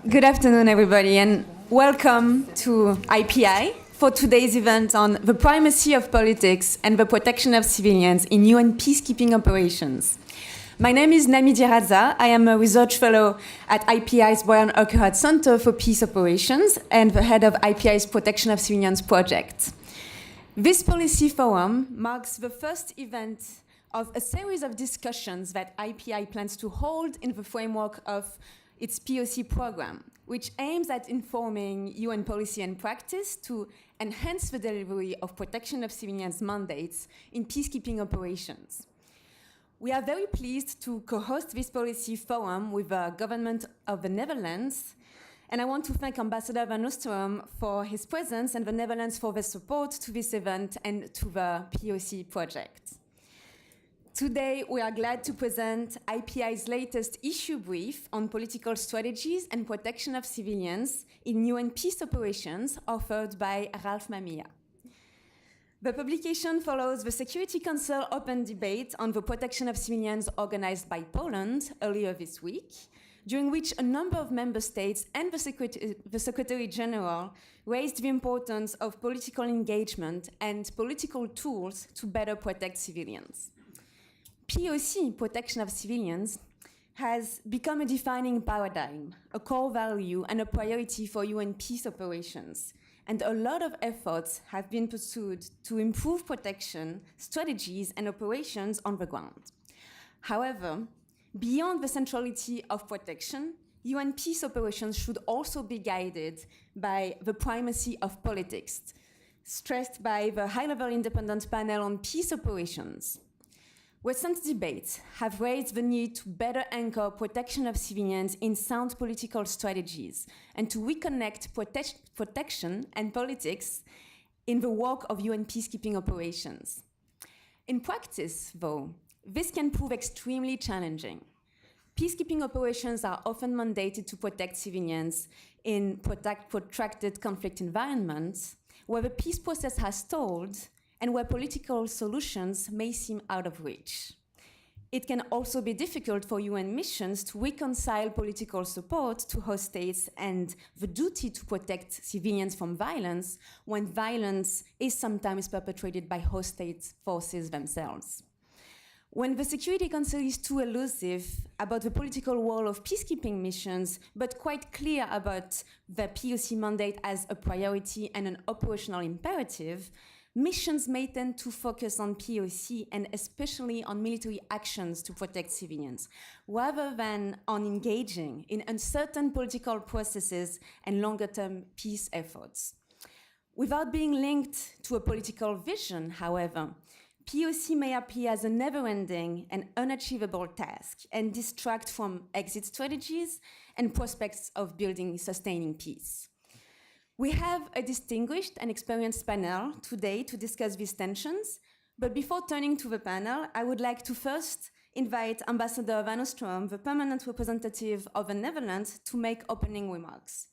Good afternoon, everybody, and welcome to IPI for today's event on the primacy of politics and the protection of civilians in UN peacekeeping operations. My name is Namidi Raza. I am a research fellow at IPI's Brian Urquhart Center for Peace Operations and the head of IPI's Protection of Civilians project. This policy forum marks the first event of a series of discussions that IPI plans to hold in the framework of its POC program, which aims at informing UN policy and practice to enhance the delivery of protection of civilians' mandates in peacekeeping operations. We are very pleased to co-host this policy forum with the government of the Netherlands, and I want to thank Ambassador Van Oostrom for his presence and the Netherlands for their support to this event and to the POC project. Today, we are glad to present IPI's latest issue brief on political strategies and protection of civilians in UN peace operations, authored by Ralph Mamia. The publication follows the Security Council open debate on the protection of civilians organized by Poland earlier this week, during which a number of member states and the Secretary General raised the importance of political engagement and political tools to better protect civilians. POC, protection of civilians, has become a defining paradigm, a core value and a priority for UN peace operations, and a lot of efforts have been pursued to improve protection strategies and operations on the ground. However, beyond the centrality of protection, UN peace operations should also be guided by the primacy of politics, stressed by the high-level independent panel on peace operations. Recent debates have raised the need to better anchor protection of civilians in sound political strategies and to reconnect protection and politics in the work of UN peacekeeping operations. In practice, though, this can prove extremely challenging. Peacekeeping operations are often mandated to protect civilians in protracted conflict environments where the peace process has stalled and where political solutions may seem out of reach. It can also be difficult for UN missions to reconcile political support to host states and the duty to protect civilians from violence when violence is sometimes perpetrated by host state forces themselves. When the Security Council is too elusive about the political role of peacekeeping missions, but quite clear about the POC mandate as a priority and an operational imperative, missions may tend to focus on POC and especially on military actions to protect civilians, rather than on engaging in uncertain political processes and longer-term peace efforts. Without being linked to a political vision, however, POC may appear as a never-ending and unachievable task and distract from exit strategies and prospects of building sustaining peace. We have a distinguished and experienced panel today to discuss these tensions, but before turning to the panel, I would like to first invite Ambassador Van Oostrom, the permanent representative of the Netherlands, to make opening remarks.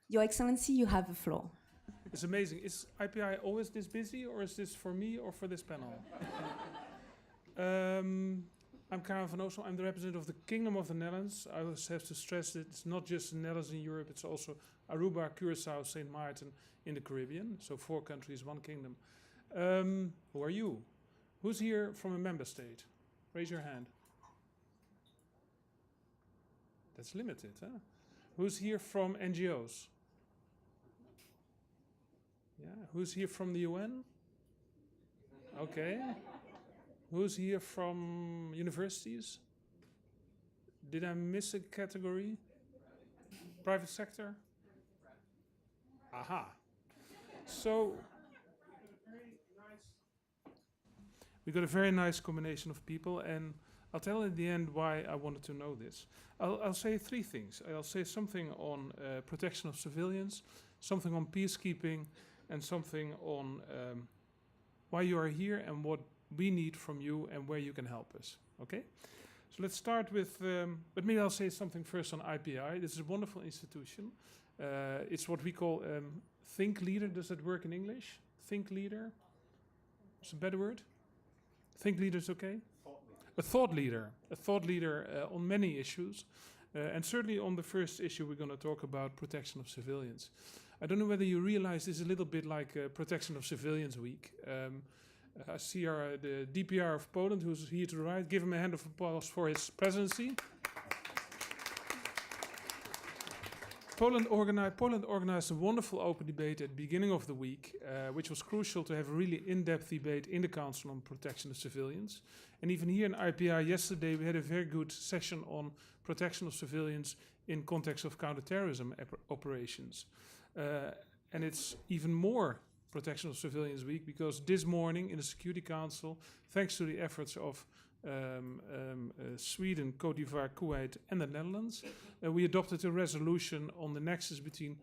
Your Excellency, you have the floor. It's amazing. Is IPI always this busy, or is this for me or for this panel? I'm Karel van Oostrom. I'm the representative of the Kingdom of the Netherlands. I always have to stress that it's not just the Netherlands in Europe, it's also Aruba, Curaçao, St. Martin in the Caribbean. So 4 countries, 1 kingdom. Who are you? Who's here from a member state? Raise your hand. That's limited, huh? Who's here from NGOs? Yeah. Who's here from the UN? Okay. Who's here from universities? Did I miss a category? Private sector? Aha. So we got a very nice combination of people, and I'll tell at the end why I wanted to know this. I'll say 3 things. I'll say something on protection of civilians, something on peacekeeping, and something on why you are here and what we need from you and where you can help us. Okay? So let's start with, but maybe I'll say something first on IPI. This is a wonderful institution. It's what we call think leader. Does that work in English? Think leader? It's a better word? Think leader is okay? A thought leader on many issues. And certainly on the first issue, we're going to talk about protection of civilians. I don't know whether you realize this is a little bit like Protection of Civilians Week. I see the DPR of Poland, who's here to the right. Give him a hand of applause for his presidency. Poland organized a wonderful open debate at the beginning of the week, which was crucial to have a really in-depth debate in the Council on protection of civilians. And even here in IPI yesterday, we had a very good session on protection of civilians in context of counterterrorism operations. And it's even more Protection of Civilians Week because this morning in the Security Council, thanks to the efforts of Sweden, Cote d'Ivoire, Kuwait and the Netherlands, we adopted a resolution on the nexus between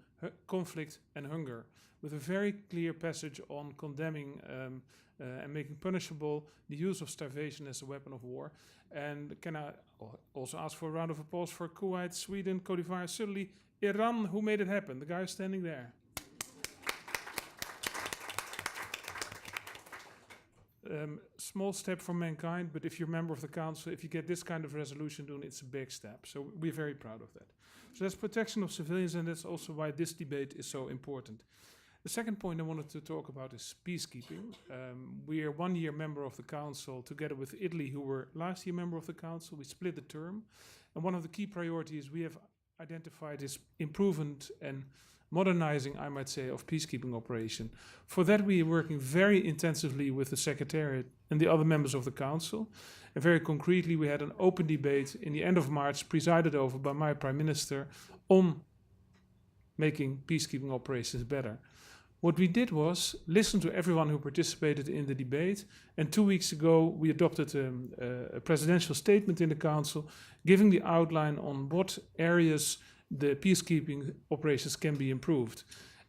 conflict and hunger with a very clear passage on condemning and making punishable the use of starvation as a weapon of war. And can I also ask for a round of applause for Kuwait, Sweden, Cote d'Ivoire, certainly Iran, who made it happen, the guy standing there. Small step for mankind, but if you're a member of the council, if you get this kind of resolution done, it's a big step. So we're very proud of that. So that's protection of civilians, and that's also why this debate is so important. The second point I wanted to talk about is peacekeeping. We are 1 year member of the council together with Italy, who were last year member of the council. We split the term. And one of the key priorities we have identified is improvement and modernizing, I might say, of peacekeeping operation. For that, we are working very intensively with the Secretariat and the other members of the Council. And very concretely, we had an open debate in the end of March, presided over by my Prime Minister, on making peacekeeping operations better. What we did was listen to everyone who participated in the debate. And 2 weeks ago, we adopted a presidential statement in the Council, giving the outline on what areas the peacekeeping operations can be improved.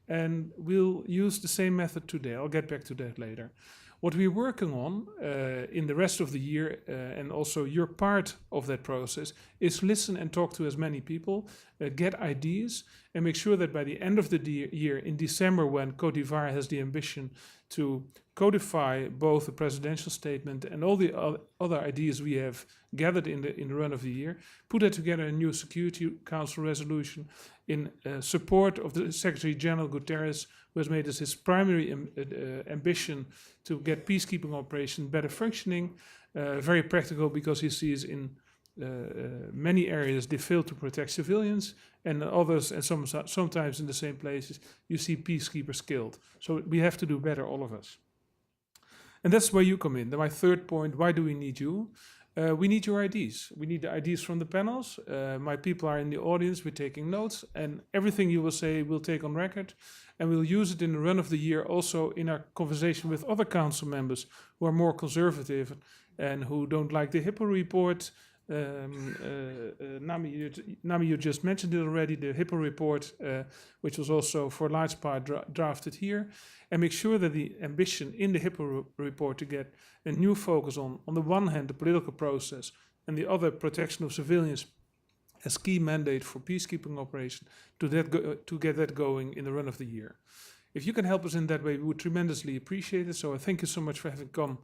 And we'll use the same method today. I'll get back to that later. What we're working on in the rest of the year, and also you're part of that process, is listen and talk to as many people, get ideas, and make sure that by the end of the year, in December, when Cote d'Ivoire has the ambition to codify both the presidential statement and all the other ideas we have gathered in the run of the year, put that together in a new Security Council resolution in support of the Secretary General Guterres, who has made this his primary ambition to get peacekeeping operations better functioning, very practical because he sees in many areas they fail to protect civilians, and others, and sometimes in the same places, you see peacekeepers killed. So we have to do better, all of us. And that's where you come in. Then my third point, why do we need you? We need your ideas. We need the ideas from the panels. My people are in the audience, we're taking notes, and everything you will say we'll take on record, and we'll use it in the run of the year also in our conversation with other council members who are more conservative and who don't like the Hippo report. Nami, you just mentioned it already, the Hippo report, which was also for a large part drafted here, and make sure that the ambition in the Hippo report to get a new focus on the one hand, the political process, and the other, protection of civilians as key mandate for peacekeeping operation, to get that going in the run of the year. If you can help us in that way, we would tremendously appreciate it. So I thank you so much for having come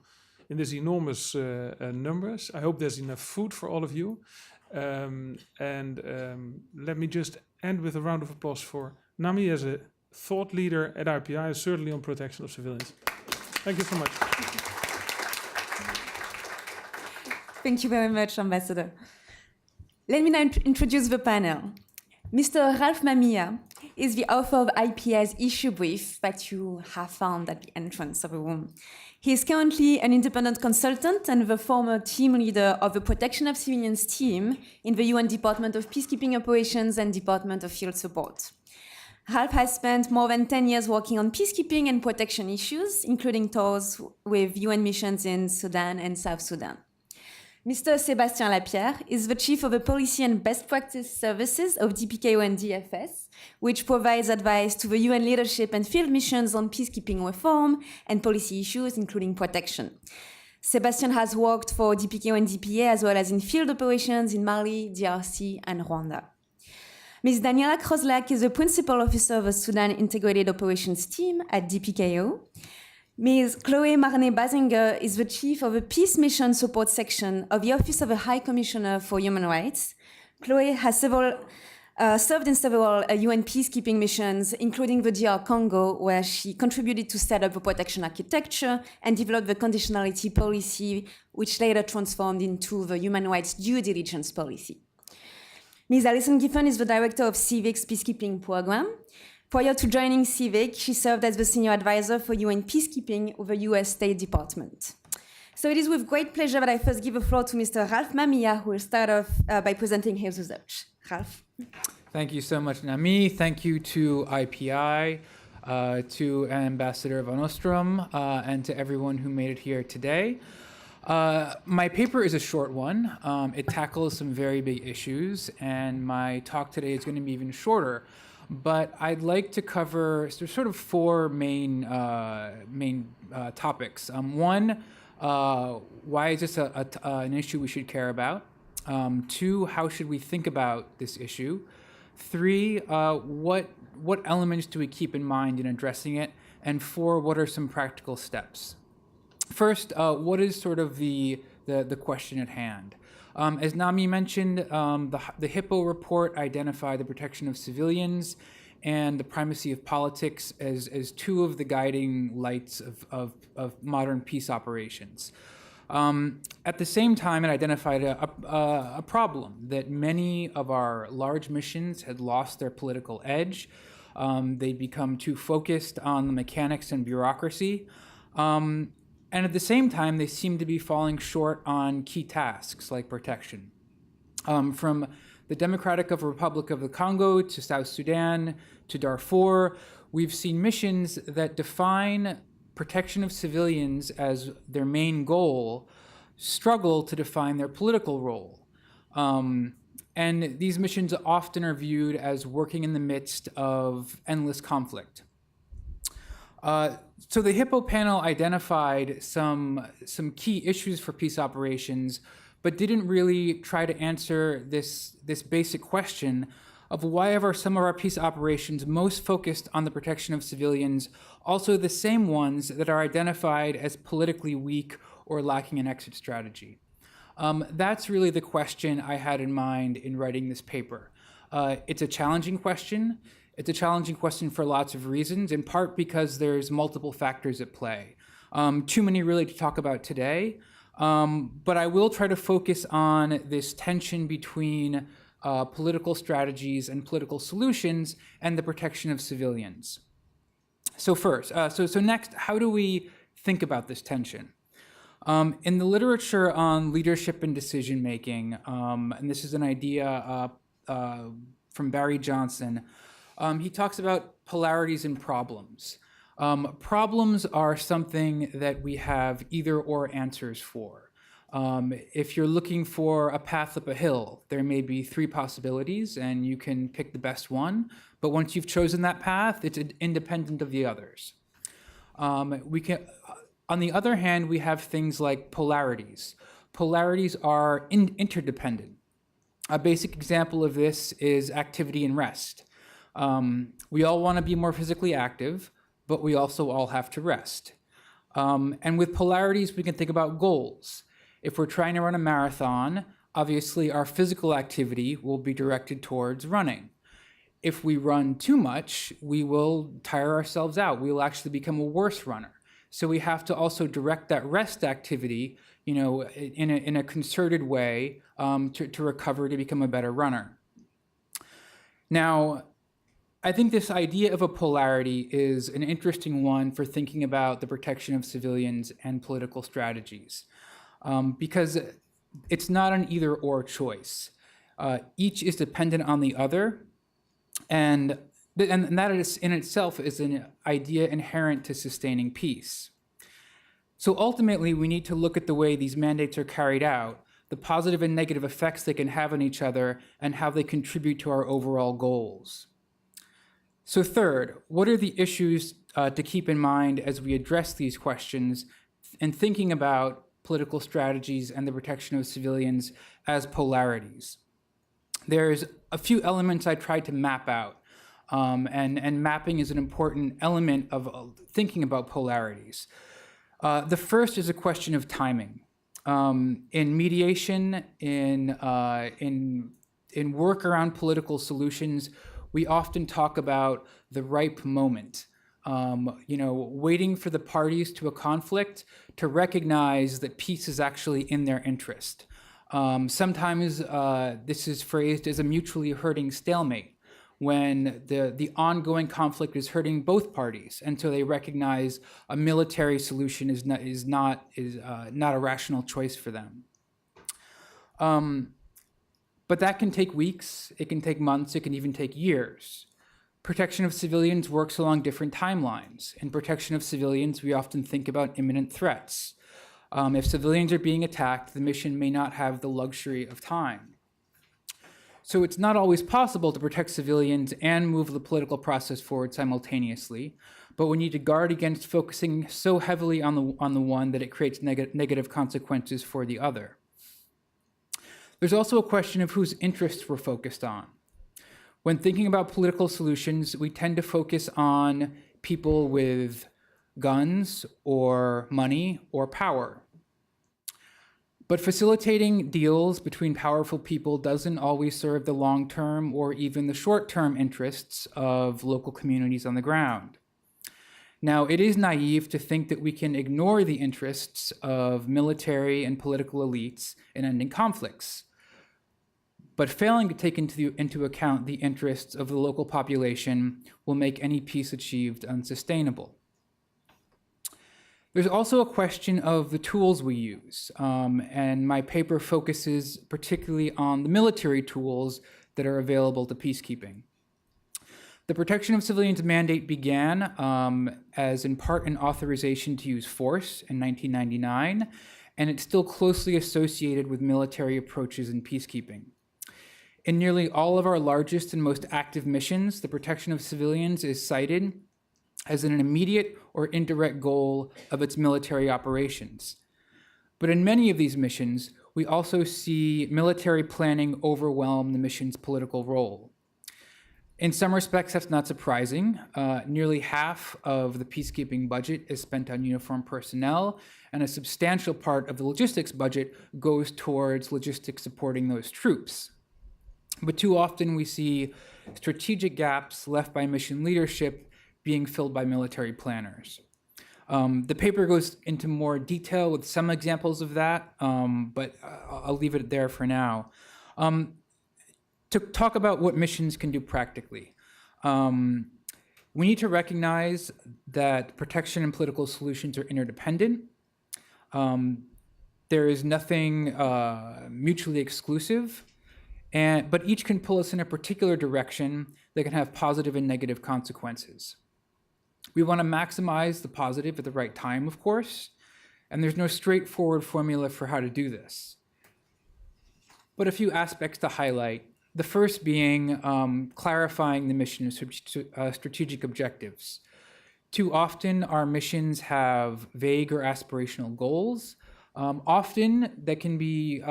in these enormous numbers. I hope there's enough food for all of you. Let me just end with a round of applause for Nami as a thought leader at IPI, certainly on protection of civilians. Thank you so much. Thank you very much, Ambassador. Let me now introduce the panel. Mr. Ralph Mamia is the author of IPI's issue brief that you have found at the entrance of the room. He is currently an independent consultant and the former team leader of the Protection of Civilians team in the UN Department of Peacekeeping Operations and Department of Field Support. Ralph has spent more than 10 years working on peacekeeping and protection issues, including tours with UN missions in Sudan and South Sudan. Mr. Sébastien Lapierre is the Chief of the Policy and Best Practice Services of DPKO and DFS, which provides advice to the UN leadership and field missions on peacekeeping reform and policy issues, including protection. Sébastien has worked for DPKO and DPA as well as in field operations in Mali, DRC, and Rwanda. Ms. Daniela Krozlak is the Principal Officer of the Sudan Integrated Operations Team at DPKO. Ms. Chloé Marnet-Basinger is the Chief of the Peace Mission Support Section of the Office of the High Commissioner for Human Rights, Chloe has served in several UN peacekeeping missions, including the DR Congo, where she contributed to set up the protection architecture and develop the conditionality policy, which later transformed into the human rights due diligence policy. Ms. Alison Giffen is the director of CIVIC's peacekeeping program. Prior to joining CIVIC, she served as the senior advisor for UN peacekeeping with the US State Department. So it is with great pleasure that I first give the floor to Mr. Ralph Mamia, who will start off by presenting his research. Ralph. Thank you so much, Nami. Thank you to IPI, to Ambassador Van Ostrom, and to everyone who made it here today. My paper is a short one. It tackles some very big issues, and my talk today is going to be even shorter. But I'd like to cover sort of four main topics. One, why is this an issue we should care about? Two, how should we think about this issue? Three, what elements do we keep in mind in addressing it? And four, what are some practical steps? First, what is sort of the question at hand? As Nami mentioned, the Hippo report identified the protection of civilians and the primacy of politics as two of the guiding lights of modern peace operations. At the same time, it identified a problem that many of our large missions had lost their political edge. They'd become too focused on the mechanics and bureaucracy. And at the same time, they seem to be falling short on key tasks like protection. From the Democratic Republic of the Congo to South Sudan to Darfur, we've seen missions that define protection of civilians as their main goal struggle to define their political role. And these missions often are viewed as working in the midst of endless conflict. So the Hippo panel identified some key issues for peace operations, but didn't really try to answer this basic question of why are some of our peace operations most focused on the protection of civilians, also the same ones that are identified as politically weak or lacking an exit strategy. That's really the question I had in mind in writing this paper. It's a challenging question. It's a challenging question for lots of reasons, in part because there's multiple factors at play. Too many really to talk about today, but I will try to focus on this tension between political strategies and political solutions and the protection of civilians. So first, so next, how do we think about this tension? In the literature on leadership and decision-making, and this is an idea from Barry Johnson, he talks about polarities and problems. Problems are something that we have either or answers for. If you're looking for a path up a hill, there may be three possibilities and you can pick the best one. But once you've chosen that path, it's independent of the others. On the other hand, we have things like polarities. Polarities are interdependent. A basic example of this is activity and rest. We all want to be more physically active, but we also all have to rest. And with polarities, we can think about goals. If we're trying to run a marathon, obviously our physical activity will be directed towards running. If we run too much, we will tire ourselves out. We will actually become a worse runner. So we have to also direct that rest activity, in a concerted way to recover, to become a better runner. Now, I think this idea of a polarity is an interesting one for thinking about the protection of civilians and political strategies, because it's not an either-or choice. Each is dependent on the other, and that is in itself is an idea inherent to sustaining peace. So ultimately, we need to look at the way these mandates are carried out, the positive and negative effects they can have on each other, and how they contribute to our overall goals. So third, what are the issues to keep in mind as we address these questions and thinking about political strategies and the protection of civilians as polarities? There's a few elements I tried to map out, and mapping is an important element of thinking about polarities. The first is a question of timing. In mediation, in in work around political solutions, we often talk about the ripe moment. Waiting for the parties to a conflict to recognize that peace is actually in their interest. Sometimes this is phrased as a mutually hurting stalemate, when the ongoing conflict is hurting both parties, and so they recognize a military solution is not a rational choice for them. But that can take weeks, it can take months, it can even take years. Protection of civilians works along different timelines. In protection of civilians, we often think about imminent threats. If civilians are being attacked, the mission may not have the luxury of time. So it's not always possible to protect civilians and move the political process forward simultaneously, but we need to guard against focusing so heavily on the one that it creates negative consequences for the other. There's also a question of whose interests we're focused on. When thinking about political solutions, we tend to focus on people with guns or money or power. But facilitating deals between powerful people doesn't always serve the long-term or even the short-term interests of local communities on the ground. Now, it is naive to think that we can ignore the interests of military and political elites in ending conflicts. But failing to take into account the interests of the local population will make any peace achieved unsustainable. There's also a question of the tools we use, and my paper focuses particularly on the military tools that are available to peacekeeping. The Protection of Civilians mandate began as in part an authorization to use force in 1999, and it's still closely associated with military approaches in peacekeeping. In nearly all of our largest and most active missions, the protection of civilians is cited as an immediate or indirect goal of its military operations. But in many of these missions, we also see military planning overwhelm the mission's political role. In some respects, that's not surprising. Nearly half of the peacekeeping budget is spent on uniformed personnel, and a substantial part of the logistics budget goes towards logistics supporting those troops. But too often we see strategic gaps left by mission leadership being filled by military planners. The paper goes into more detail with some examples of that, but I'll leave it there for now. To talk about what missions can do practically, we need to recognize that protection and political solutions are interdependent. There is nothing mutually exclusive, but each can pull us in a particular direction that can have positive and negative consequences. We want to maximize the positive at the right time, of course, and there's no straightforward formula for how to do this. But a few aspects to highlight. The first being clarifying the mission's strategic objectives. Too often, our missions have vague or aspirational goals. Often, that can be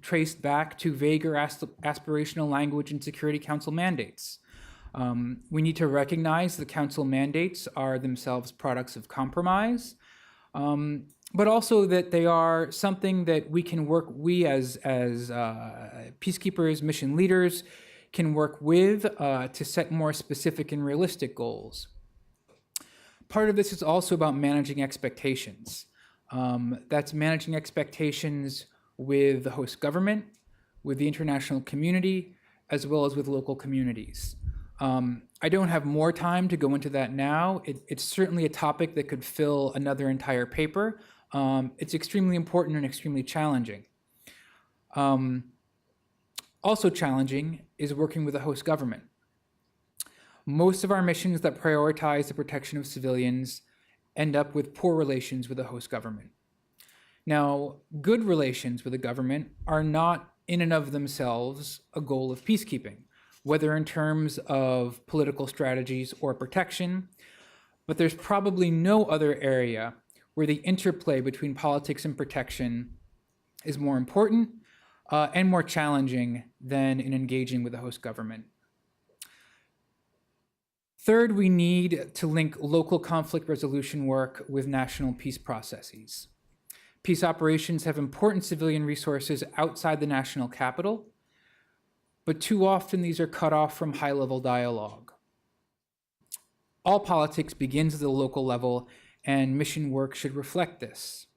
traced back to vague or aspirational language in Security Council mandates. We need to recognize the Council mandates are themselves products of compromise, but also that they are something that we as peacekeepers, mission leaders, can work with to set more specific and realistic goals. Part of this is also about managing expectations. That's managing expectations with the host government, with the international community, as well as with local communities. I don't have more time to go into that now. It's certainly a topic that could fill another entire paper. It's extremely important and extremely challenging. Also challenging is working with the host government. Most of our missions that prioritize the protection of civilians end up with poor relations with the host government. Now, good relations with the government are not in and of themselves a goal of peacekeeping, whether in terms of political strategies or protection, but there's probably no other area where the interplay between politics and protection is more important and more challenging than in engaging with the host government. Third, we need to link local conflict resolution work with national peace processes. Peace operations have important civilian resources outside the national capital, but too often these are cut off from high-level dialogue. All politics begins at the local level, and mission work should reflect this.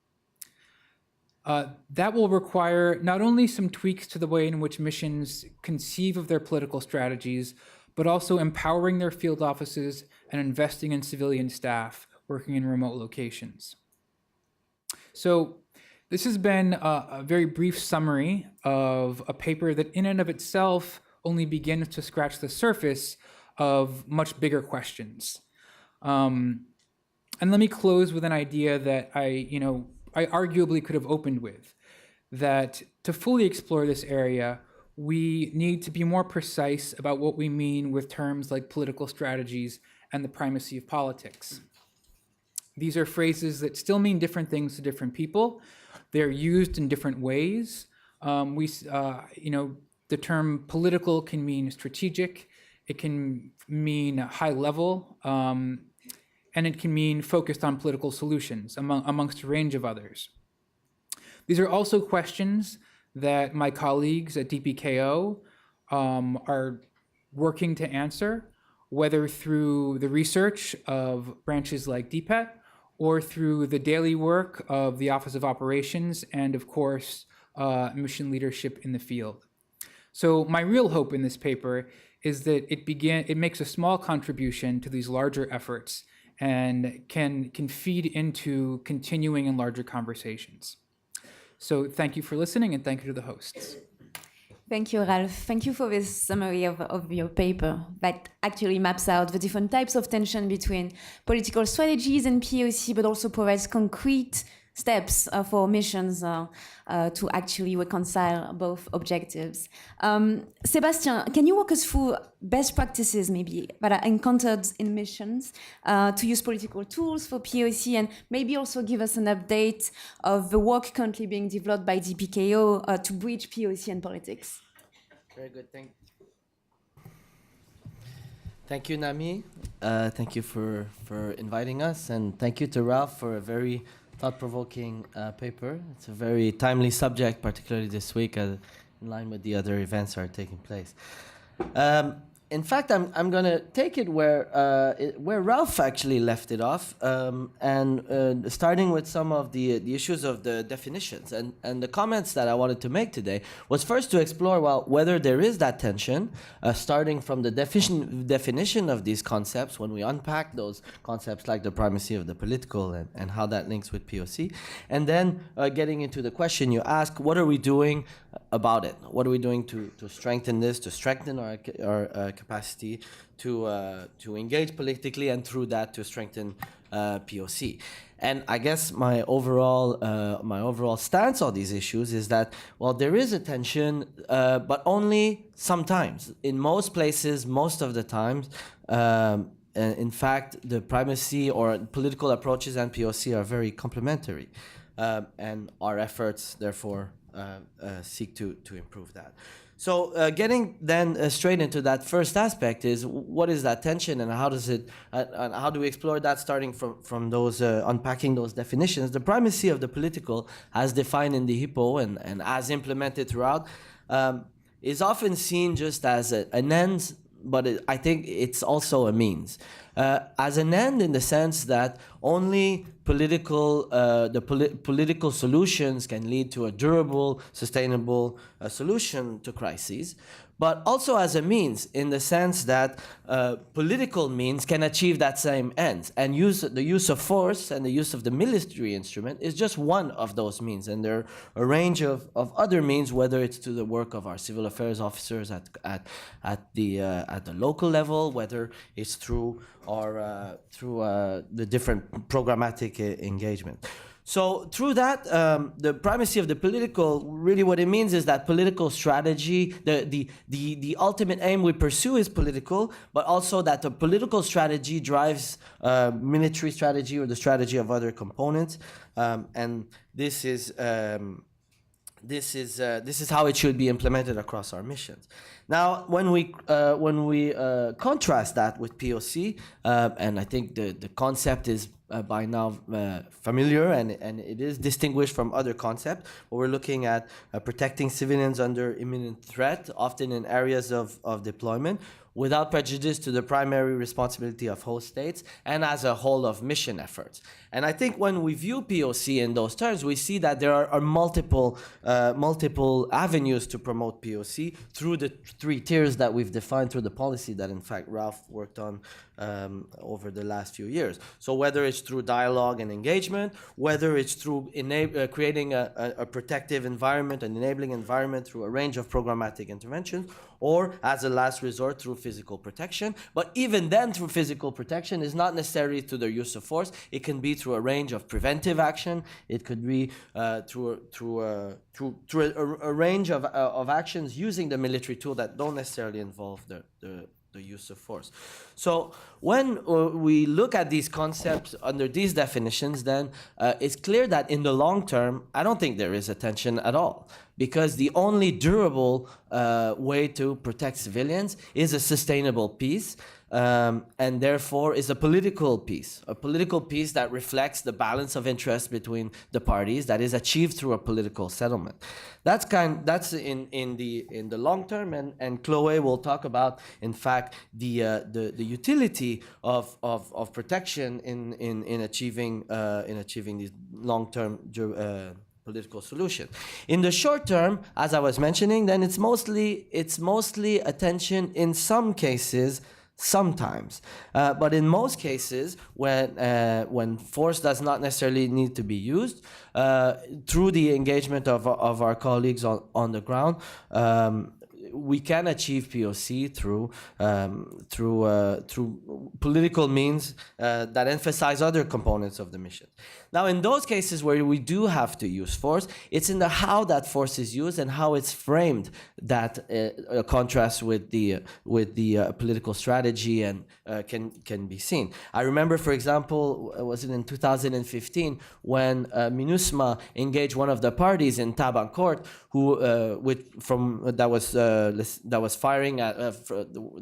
That will require not only some tweaks to the way in which missions conceive of their political strategies, but also empowering their field offices and investing in civilian staff working in remote locations. So this has been a very brief summary of a paper that in and of itself only begins to scratch the surface of much bigger questions. And let me close with an idea that I arguably could have opened with, that to fully explore this area, we need to be more precise about what we mean with terms like political strategies and the primacy of politics. These are phrases that still mean different things to different people. They're used in different ways. The term political can mean strategic, it can mean high level, and it can mean focused on political solutions, amongst a range of others. These are also questions that my colleagues at DPKO are working to answer, whether through the research of branches like DPET or through the daily work of the Office of Operations and, of course, mission leadership in the field. So my real hope in this paper is that it makes a small contribution to these larger efforts and can feed into continuing and larger conversations. So thank you for listening, and thank you to the hosts. Thank you, Ralph. Thank you for this summary of your paper that actually maps out the different types of tension between political strategies and POC, but also provides concrete steps for missions to actually reconcile both objectives. Sébastien, can you walk us through best practices maybe that are encountered in missions to use political tools for POC, and maybe also give us an update of the work currently being developed by DPKO to bridge POC and politics? Very good, thank you, Nami. Thank you for inviting us, and thank you to Ralph for a very thought-provoking paper. It's a very timely subject, particularly this week, in line with the other events that are taking place. In fact, I'm going to take it where Ralph actually left it off, and starting with some of the issues of the definitions. And the comments that I wanted to make today was first to explore, well, whether there is that tension, starting from the definition of these concepts, when we unpack those concepts like the primacy of the political and how that links with POC, and then getting into the question you ask, what are we doing about it? What are we doing to strengthen this, to strengthen our capacity to engage politically, and through that to strengthen POC? And I guess my overall stance on these issues is that, well, there is a tension, but only sometimes. In most places, most of the times, in fact, the primacy or political approaches and POC are very complementary, and our efforts, therefore, seek to improve that. So getting then straight into that first aspect is, what is that tension, and how does it and how do we explore that, starting from those unpacking those definitions? The primacy of the political, as defined in the HIPPO and as implemented throughout, is often seen just as an end, but I think it's also a means. As an end, in the sense that only political solutions can lead to a durable, sustainable solution to crises, but also as a means, in the sense that political means can achieve that same end. And the use of force and the use of the military instrument is just one of those means. And there are a range of other means, whether it's to the work of our civil affairs officers at the local level, whether it's through the different programmatic engagement. So through that, the primacy of the political, really what it means is that political strategy, the ultimate aim we pursue is political, but also that the political strategy drives military strategy or the strategy of other components. And this is this is how it should be implemented across our missions. Now, when we contrast that with POC, and I think the concept is by now familiar, and it is distinguished from other concepts. We're looking at protecting civilians under imminent threat, often in areas of deployment, without prejudice to the primary responsibility of host states and as a whole of mission efforts. And I think when we view POC in those terms, we see that there are multiple avenues to promote POC through the three tiers that we've defined through the policy that, in fact, Ralph worked on over the last few years. So whether it's through dialogue and engagement, whether it's through creating a protective environment, an enabling environment through a range of programmatic interventions, or as a last resort through physical protection. But even then, through physical protection is not necessarily through the use of force. It can be through a range of preventive action. It could be through a range of actions using the military tool that don't necessarily involve the use of force. So when we look at these concepts under these definitions, then it's clear that in the long term, I don't think there is a tension at all, because the only durable way to protect civilians is a sustainable peace, and therefore is a political peace that reflects the balance of interest between the parties, that is achieved through a political settlement. That's in the long term, and Chloe will talk about, in fact, the utility of protection in achieving these long-term political solution. In the short term, as I was mentioning, then it's mostly attention in some cases, sometimes, but in most cases, when force does not necessarily need to be used, through the engagement of our colleagues on the ground, we can achieve POC through political means that emphasize other components of the mission. Now, in those cases where we do have to use force, it's in the how that force is used and how it's framed that contrasts with the political strategy and can be seen. I remember, for example, was it in 2015 when MINUSMA engaged one of the parties in Tabancourt,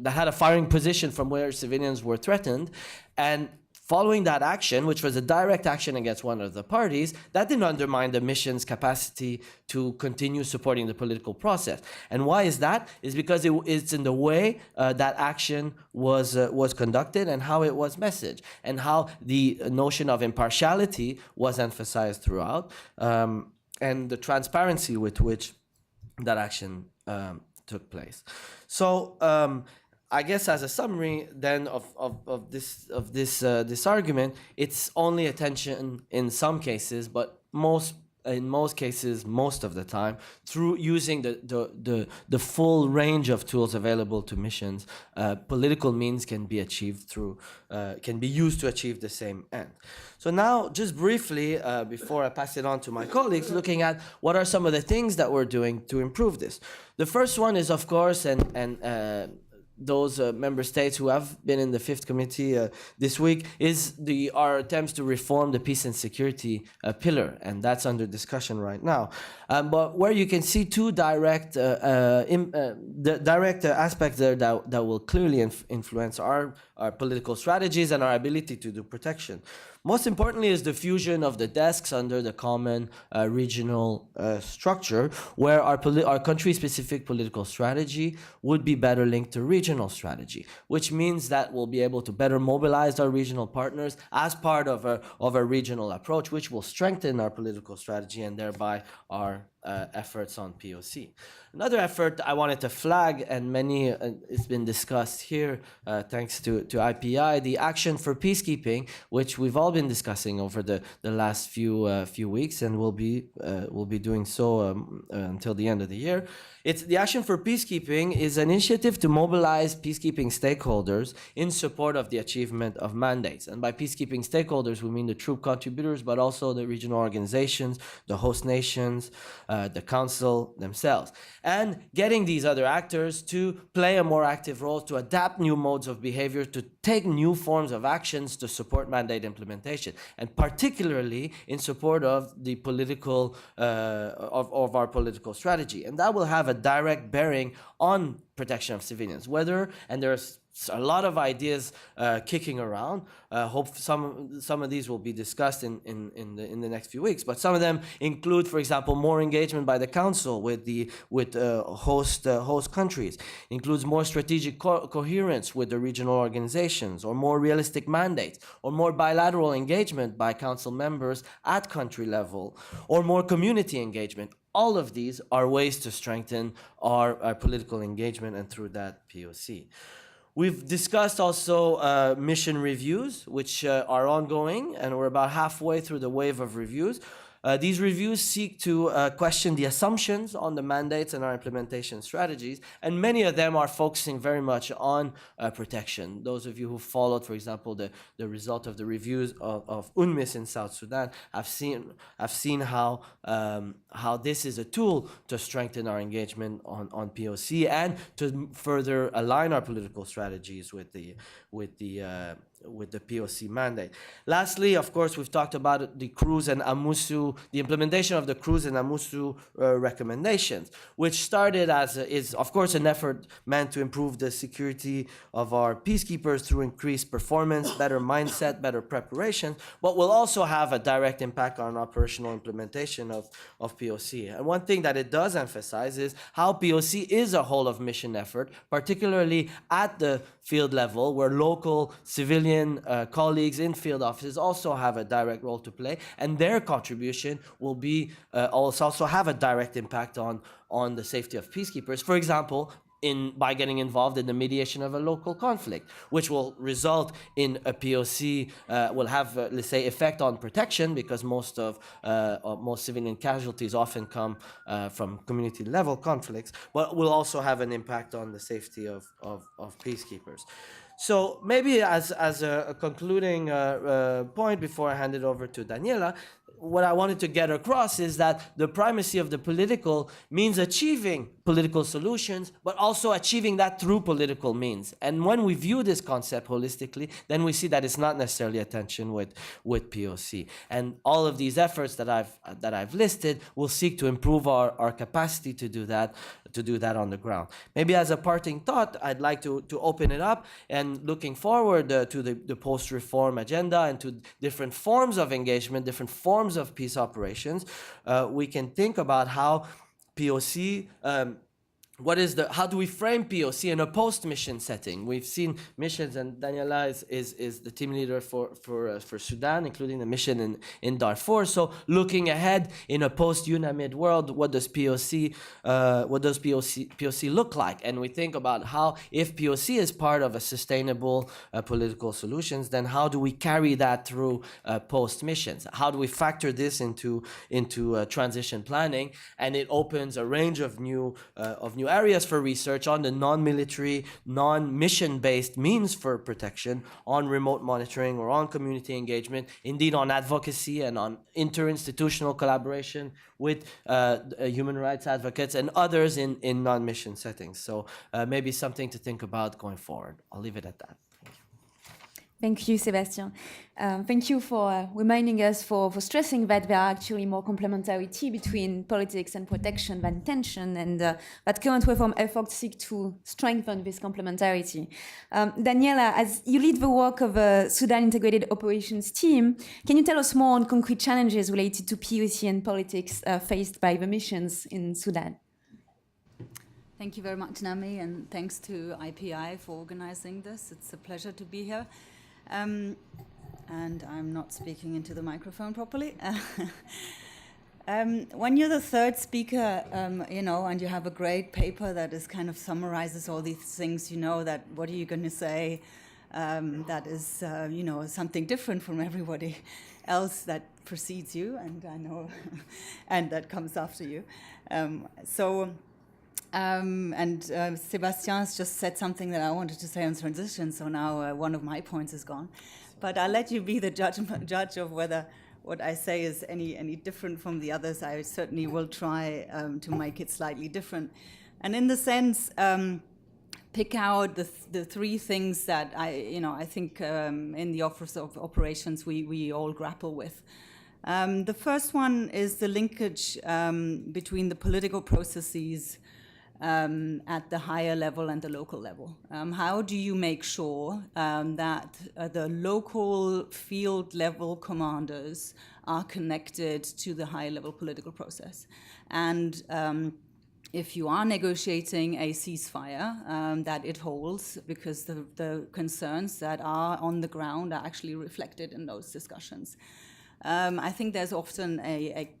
that had a firing position from where civilians were threatened, and following that action, which was a direct action against one of the parties, that didn't undermine the mission's capacity to continue supporting the political process. And why is that? It's because it's in the way that action was conducted and how it was messaged, and how the notion of impartiality was emphasized throughout, and the transparency with which that action took place. So I guess as a summary then of this argument, it's only attention in some cases, but in most cases, most of the time, through using the full range of tools available to missions, political means can be used to achieve the same end. So now, just briefly, before I pass it on to my colleagues, looking at what are some of the things that we're doing to improve this. The first one is, of course, those member states who have been in the Fifth Committee this week, is our attempts to reform the peace and security pillar, and that's under discussion right now. But where you can see two direct aspects there that will clearly influence our political strategies and our ability to do protection. Most importantly is the fusion of the desks under the common regional structure, where our country-specific political strategy would be better linked to regional strategy, which means that we'll be able to better mobilize our regional partners as part of a regional approach, which will strengthen our political strategy and thereby our efforts on POC. Another effort I wanted to flag, and it's been discussed here thanks to IPI, the Action for Peacekeeping, which we've all been discussing over the last few weeks, and we'll be doing so until the end of the year. The Action for Peacekeeping is an initiative to mobilize peacekeeping stakeholders in support of the achievement of mandates. And by peacekeeping stakeholders, we mean the troop contributors, but also the regional organizations, the host nations, the council themselves, and getting these other actors to play a more active role, to adapt new modes of behavior, to take new forms of actions to support mandate implementation, and particularly in support of the political of our political strategy. And that will have a direct bearing on protection of civilians. And there's a lot of ideas kicking around. Hope some of these will be discussed in the next few weeks. But some of them include, for example, more engagement by the council with host countries. Includes more strategic coherence with the regional organizations, or more realistic mandates, or more bilateral engagement by council members at country level, or more community engagement. All of these are ways to strengthen our political engagement, and through that, POC. We've discussed also mission reviews, which are ongoing, and we're about halfway through the wave of reviews. These reviews seek to question the assumptions on the mandates and our implementation strategies, and many of them are focusing very much on protection. Those of you who followed, for example, the result of the reviews of UNMISS in South Sudan, have seen how this is a tool to strengthen our engagement on POC and to further align our political strategies with the POC mandate. Lastly, of course, we've talked about the Cruz and AMUSU, the implementation of the Cruz and AMUSU recommendations, which started is of course an effort meant to improve the security of our peacekeepers through increased performance, better mindset, better preparation, but will also have a direct impact on operational implementation of POC. And one thing that it does emphasize is how POC is a whole of mission effort, particularly at the field level, where local civilian colleagues in field offices also have a direct role to play, and their contribution will be also have a direct impact on the safety of peacekeepers. For example, by getting involved in the mediation of a local conflict, which will result in a POC, will have, let's say, effect on protection, because most civilian casualties often come from community level conflicts, but will also have an impact on the safety of peacekeepers. So maybe as a concluding point before I hand it over to Daniela, what I wanted to get across is that the primacy of the political means achieving political solutions, but also achieving that through political means. And when we view this concept holistically, then we see that it's not necessarily a tension with POC. And all of these efforts that I've listed will seek to improve our capacity to do that on the ground. Maybe as a parting thought, I'd like to open it up, and looking forward to the post-reform agenda and to different forms of engagement, different forms of peace operations, we can think about how POC, how do we frame POC in a post-mission setting? We've seen missions, and Daniela is the team leader for Sudan, including the mission in Darfur. So looking ahead in a post-UNAMID world, what does POC look like? And we think about how, if POC is part of a sustainable political solutions, then how do we carry that through post-missions? How do we factor this into transition planning? And it opens a range of new areas for research on the non-military, non-mission-based means for protection, on remote monitoring or on community engagement, indeed on advocacy and on interinstitutional collaboration with human rights advocates and others in non-mission settings. So maybe something to think about going forward. I'll leave it at that. Thank you, Sébastien. Thank you for reminding us, for stressing that there are actually more complementarity between politics and protection than tension, and that current reform efforts seek to strengthen this complementarity. Daniela, as you lead the work of the Sudan Integrated Operations Team, can you tell us more on concrete challenges related to POC and politics faced by the missions in Sudan? Thank you very much, Nami, and thanks to IPI for organizing this. It's a pleasure to be here. And I'm not speaking into the microphone properly. When you're the third speaker, and you have a great paper that is kind of summarizes all these things, that what are you going to say that is, something different from everybody else that precedes you, and I know, and that comes after you. Sébastien has just said something that I wanted to say on transition, so now one of my points is gone. But I'll let you be the judge of whether what I say is any different from the others. I certainly will try to make it slightly different. And in the sense, pick out the three things that I think in the Office of Operations we all grapple with. The first one is the linkage between the political processes at the higher level and the local level. How do you make sure that the local field level commanders are connected to the high level political process? And if you are negotiating a ceasefire, that it holds, because the concerns that are on the ground are actually reflected in those discussions. I think there's often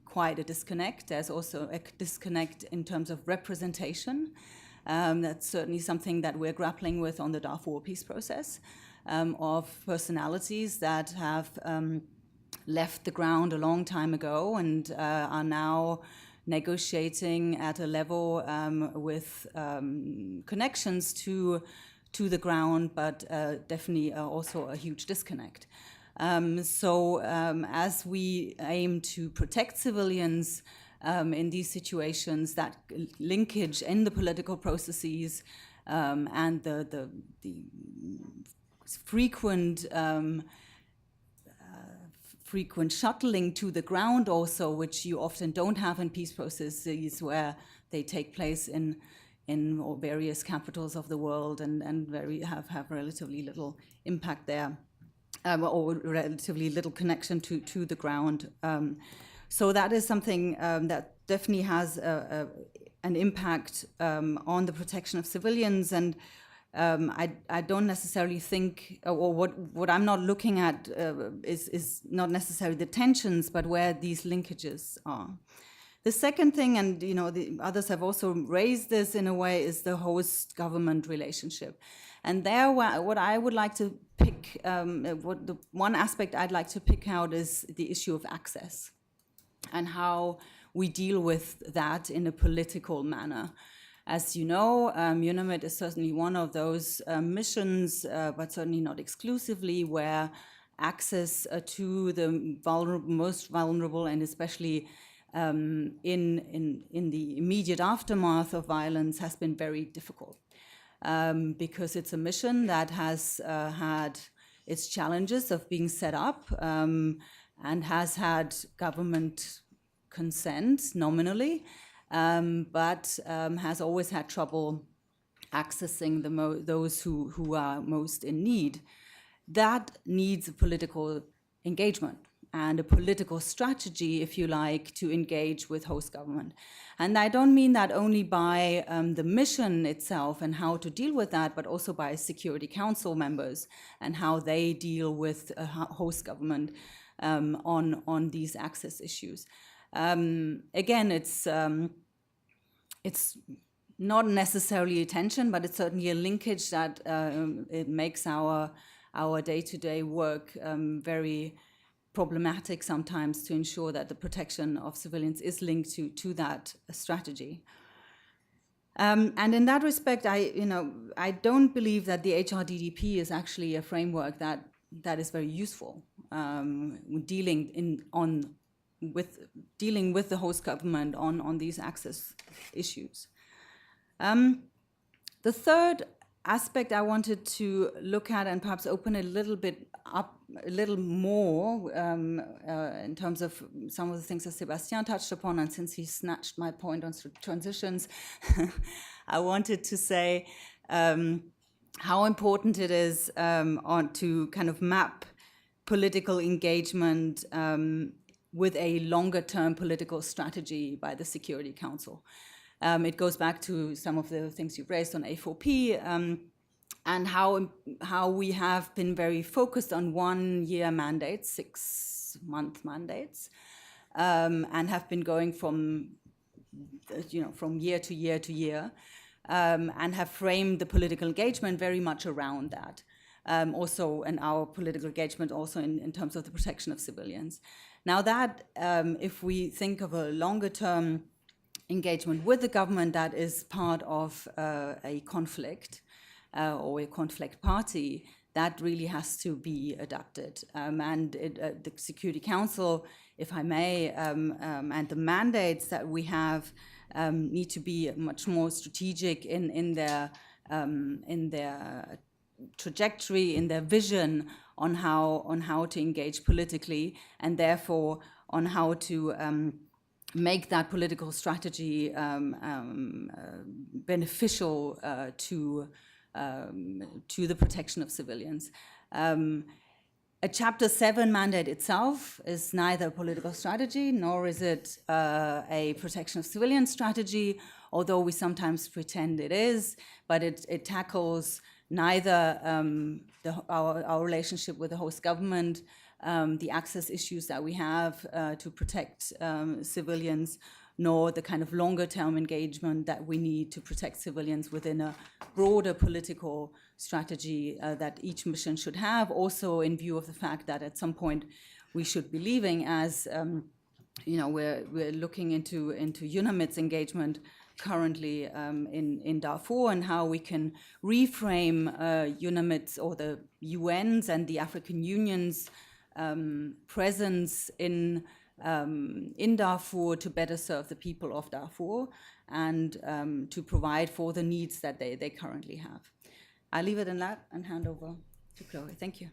quite a disconnect. There's also a disconnect in terms of representation. That's certainly something that we're grappling with on the Darfur peace process, of personalities that have left the ground a long time ago and are now negotiating at a level with connections to the ground, but definitely also a huge disconnect. As we aim to protect civilians in these situations, that linkage in the political processes and the frequent shuttling to the ground also, which you often don't have in peace processes where they take place in various capitals of the world and have relatively little impact there. Or relatively little connection to the ground. So that is something that definitely has an impact on the protection of civilians. And I don't necessarily think, or what I'm not looking at is not necessarily the tensions, but where these linkages are. The second thing, and the others have also raised this in a way, is the host government relationship. And there, what I would like to pick, the one aspect I'd like to pick out is the issue of access and how we deal with that in a political manner. As you know, UNAMID is certainly one of those missions, but certainly not exclusively, where access to the most vulnerable, and especially in the immediate aftermath of violence, has been very difficult. Because it's a mission that has had its challenges of being set up and has had government consent nominally, but has always had trouble accessing those who are most in need. That needs a political engagement and a political strategy, if you like, to engage with host government. And I don't mean that only by the mission itself and how to deal with that, but also by Security Council members and how they deal with host government on these access issues. Again, it's not necessarily a tension, but it's certainly a linkage that it makes our day-to-day work very problematic sometimes, to ensure that the protection of civilians is linked to that strategy. And in that respect, I don't believe that the HRDDP is actually a framework that is very useful dealing with the host government on these access issues. The third aspect I wanted to look at and perhaps open a little bit up a little more in terms of some of the things that Sebastian touched upon, and since he snatched my point on transitions, I wanted to say how important it is to kind of map political engagement with a longer-term political strategy by the Security Council. It goes back to some of the things you've raised on A4P and how we have been very focused on one-year mandates, 6-month mandates, and have been going from year to year to year, and have framed the political engagement very much around that. Also, in our political engagement, also in terms of the protection of civilians. Now that, if we think of a longer-term engagement with the government that is part of a conflict or a conflict party, that really has to be adapted. And the Security Council, if I may, and the mandates that we have need to be much more strategic in their trajectory, in their vision on how to engage politically, and therefore on how to make that political strategy beneficial to the protection of civilians. A Chapter 7 mandate itself is neither a political strategy nor is it a protection of civilian strategy, although we sometimes pretend it is, but it tackles neither our relationship with the host government, the access issues that we have to protect civilians, nor the kind of longer term engagement that we need to protect civilians within a broader political strategy that each mission should have, also in view of the fact that at some point we should be leaving, as we're looking into UNAMID's engagement currently in Darfur, and how we can reframe UNAMID's or the UN's and the African Union's presence in Darfur to better serve the people of Darfur and to provide for the needs that they currently have. I'll leave it in that and hand over to Chloe. Thank you.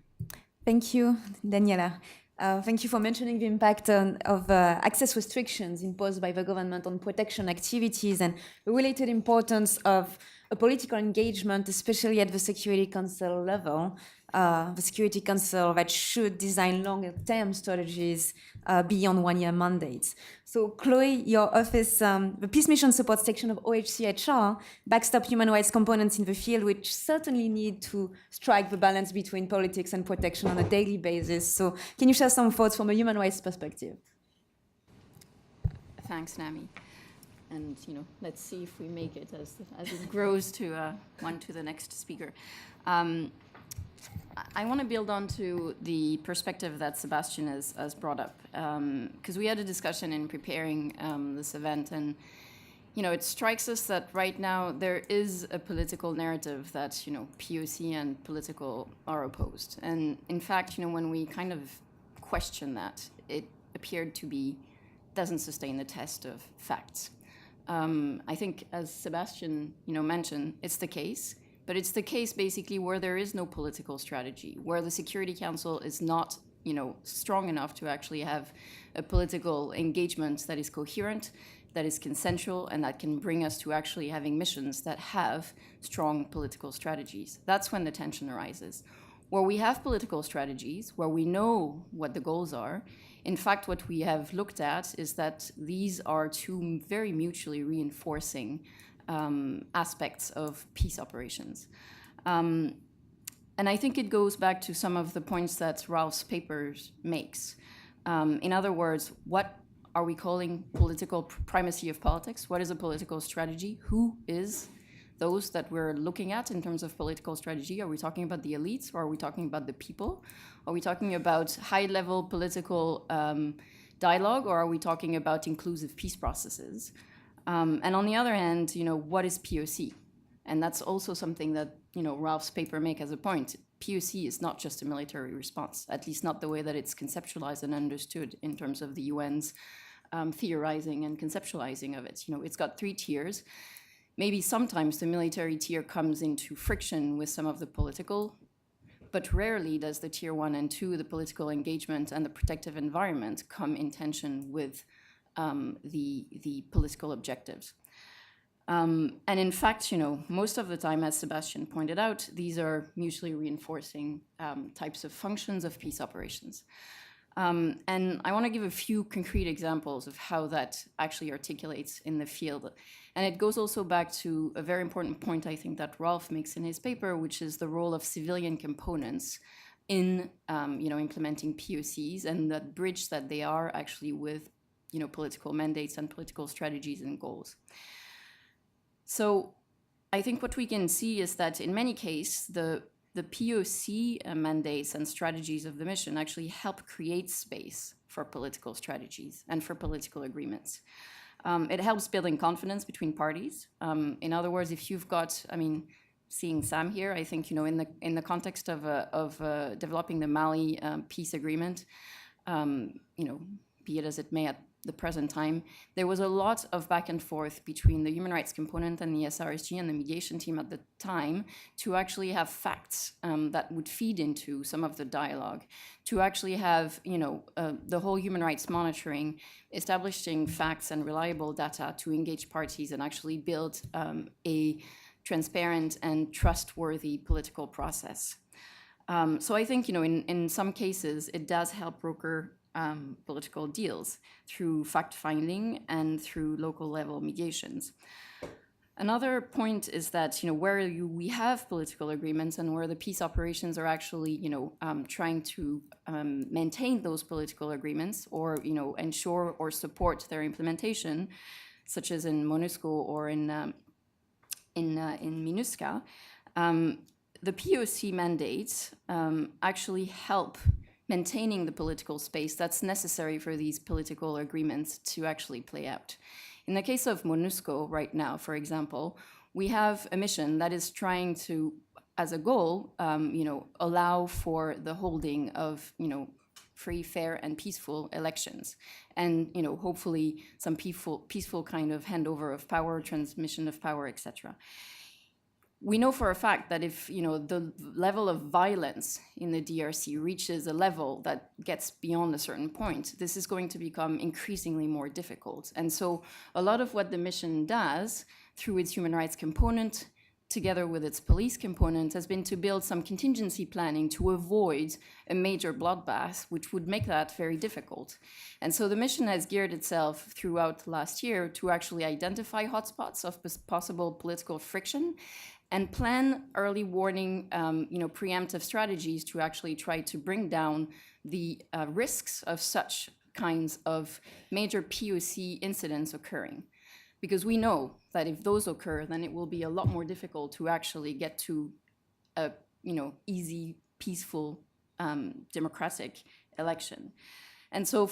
Thank you, Daniela. Thank you for mentioning the impact of access restrictions imposed by the government on protection activities and the related importance of a political engagement, especially at the Security Council level. The Security Council that should design longer-term strategies beyond one-year mandates. So, Chloe, your office, the Peace Mission Support Section of OHCHR, backstop human rights components in the field, which certainly need to strike the balance between politics and protection on a daily basis. So, can you share some thoughts from a human rights perspective? Thanks, Nami. And let's see if we make it as it grows to one to the next speaker. I want to build on to the perspective that Sebastian has brought up, because we had a discussion in preparing this event, and it strikes us that right now there is a political narrative that POC and political are opposed, and in fact when we kind of question that, it appeared to be doesn't sustain the test of facts. I think, as Sebastian mentioned, it's the case. But it's the case basically where there is no political strategy, where the Security Council is not, strong enough to actually have a political engagement that is coherent, that is consensual, and that can bring us to actually having missions that have strong political strategies. That's when the tension arises. Where we have political strategies, where we know what the goals are, in fact, what we have looked at is that these are two very mutually reinforcing aspects of peace operations. And I think it goes back to some of the points that Ralph's paper makes. In other words, what are we calling political primacy of politics? What is a political strategy? Who is those that we're looking at in terms of political strategy? Are we talking about the elites, or are we talking about the people? Are we talking about high-level political dialogue, or are we talking about inclusive peace processes? And on the other hand, what is POC? And that's also something that, Ralph's paper make as a point. POC is not just a military response, at least not the way that it's conceptualized and understood in terms of the UN's theorizing and conceptualizing of it. It's got 3 tiers. Maybe sometimes the military tier comes into friction with some of the political, but rarely does the tier 1 and 2, the political engagement and the protective environment, come in tension with the political objectives. And in fact, most of the time, as Sebastian pointed out, these are mutually reinforcing types of functions of peace operations. And I want to give a few concrete examples of how that actually articulates in the field. And it goes also back to a very important point, I think, that Ralph makes in his paper, which is the role of civilian components in implementing POCs, and that bridge that they are actually with political mandates and political strategies and goals. So I think what we can see is that in many cases, the POC mandates and strategies of the mission actually help create space for political strategies and for political agreements. It helps building confidence between parties. In other words, if you've got, seeing Sam here. I think, in the context of developing the Mali peace agreement, be it as it may at the present time, there was a lot of back and forth between the human rights component and the SRSG and the mediation team at the time to actually have facts that would feed into some of the dialogue, to actually have, the whole human rights monitoring, establishing facts and reliable data to engage parties and actually build a transparent and trustworthy political process. So I think, in some cases, it does help broker political deals through fact-finding and through local level mediations. Another point is that, where we have political agreements and where the peace operations are actually, trying to maintain those political agreements or, ensure or support their implementation, such as in MONUSCO or in MINUSCA, the POC mandates actually help maintaining the political space that's necessary for these political agreements to actually play out. In the case of MONUSCO right now, for example, we have a mission that is trying to, as a goal, allow for the holding of, free, fair, and peaceful elections, and hopefully some peaceful kind of handover of power, transmission of power, etc. We know for a fact that if the level of violence in the DRC reaches a level that gets beyond a certain point, this is going to become increasingly more difficult. And so a lot of what the mission does through its human rights component, together with its police component, has been to build some contingency planning to avoid a major bloodbath, which would make that very difficult. And so the mission has geared itself throughout last year to actually identify hotspots of possible political friction and plan early warning, preemptive strategies to actually try to bring down the risks of such kinds of major POC incidents occurring. Because we know that if those occur, then it will be a lot more difficult to actually get to a, easy, peaceful, democratic election. And so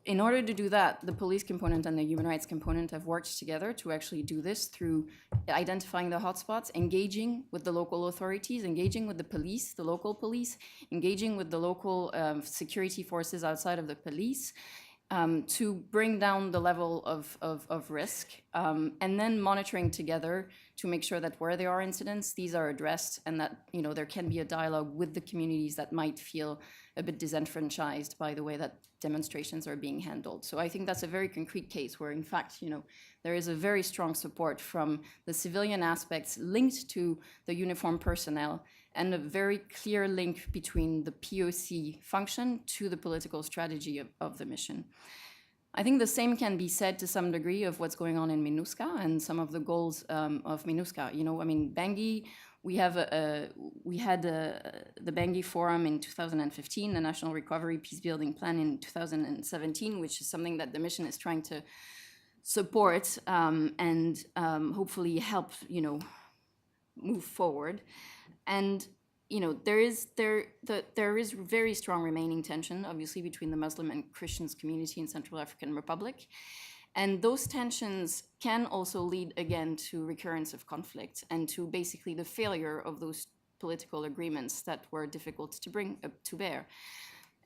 in order to do that, the police component and the human rights component have worked together to actually do this through identifying the hotspots, engaging with the local authorities, engaging with the police, the local police, engaging with the local security forces outside of the police, to bring down the level of risk, and then monitoring together to make sure that where there are incidents, these are addressed, and that there can be a dialogue with the communities that might feel a bit disenfranchised by the way that demonstrations are being handled. So I think that's a very concrete case where, in fact, there is a very strong support from the civilian aspects linked to the uniformed personnel, and a very clear link between the POC function to the political strategy of the mission. I think the same can be said to some degree of what's going on in MINUSCA and some of the goals of MINUSCA. Bangui, we had the Bangui Forum in 2015, the National Recovery Peacebuilding Plan in 2017, which is something that the mission is trying to support and hopefully help, move forward. And there is very strong remaining tension, obviously, between the Muslim and Christian community in Central African Republic. And those tensions can also lead, again, to recurrence of conflict and to basically the failure of those political agreements that were difficult to bring to bear.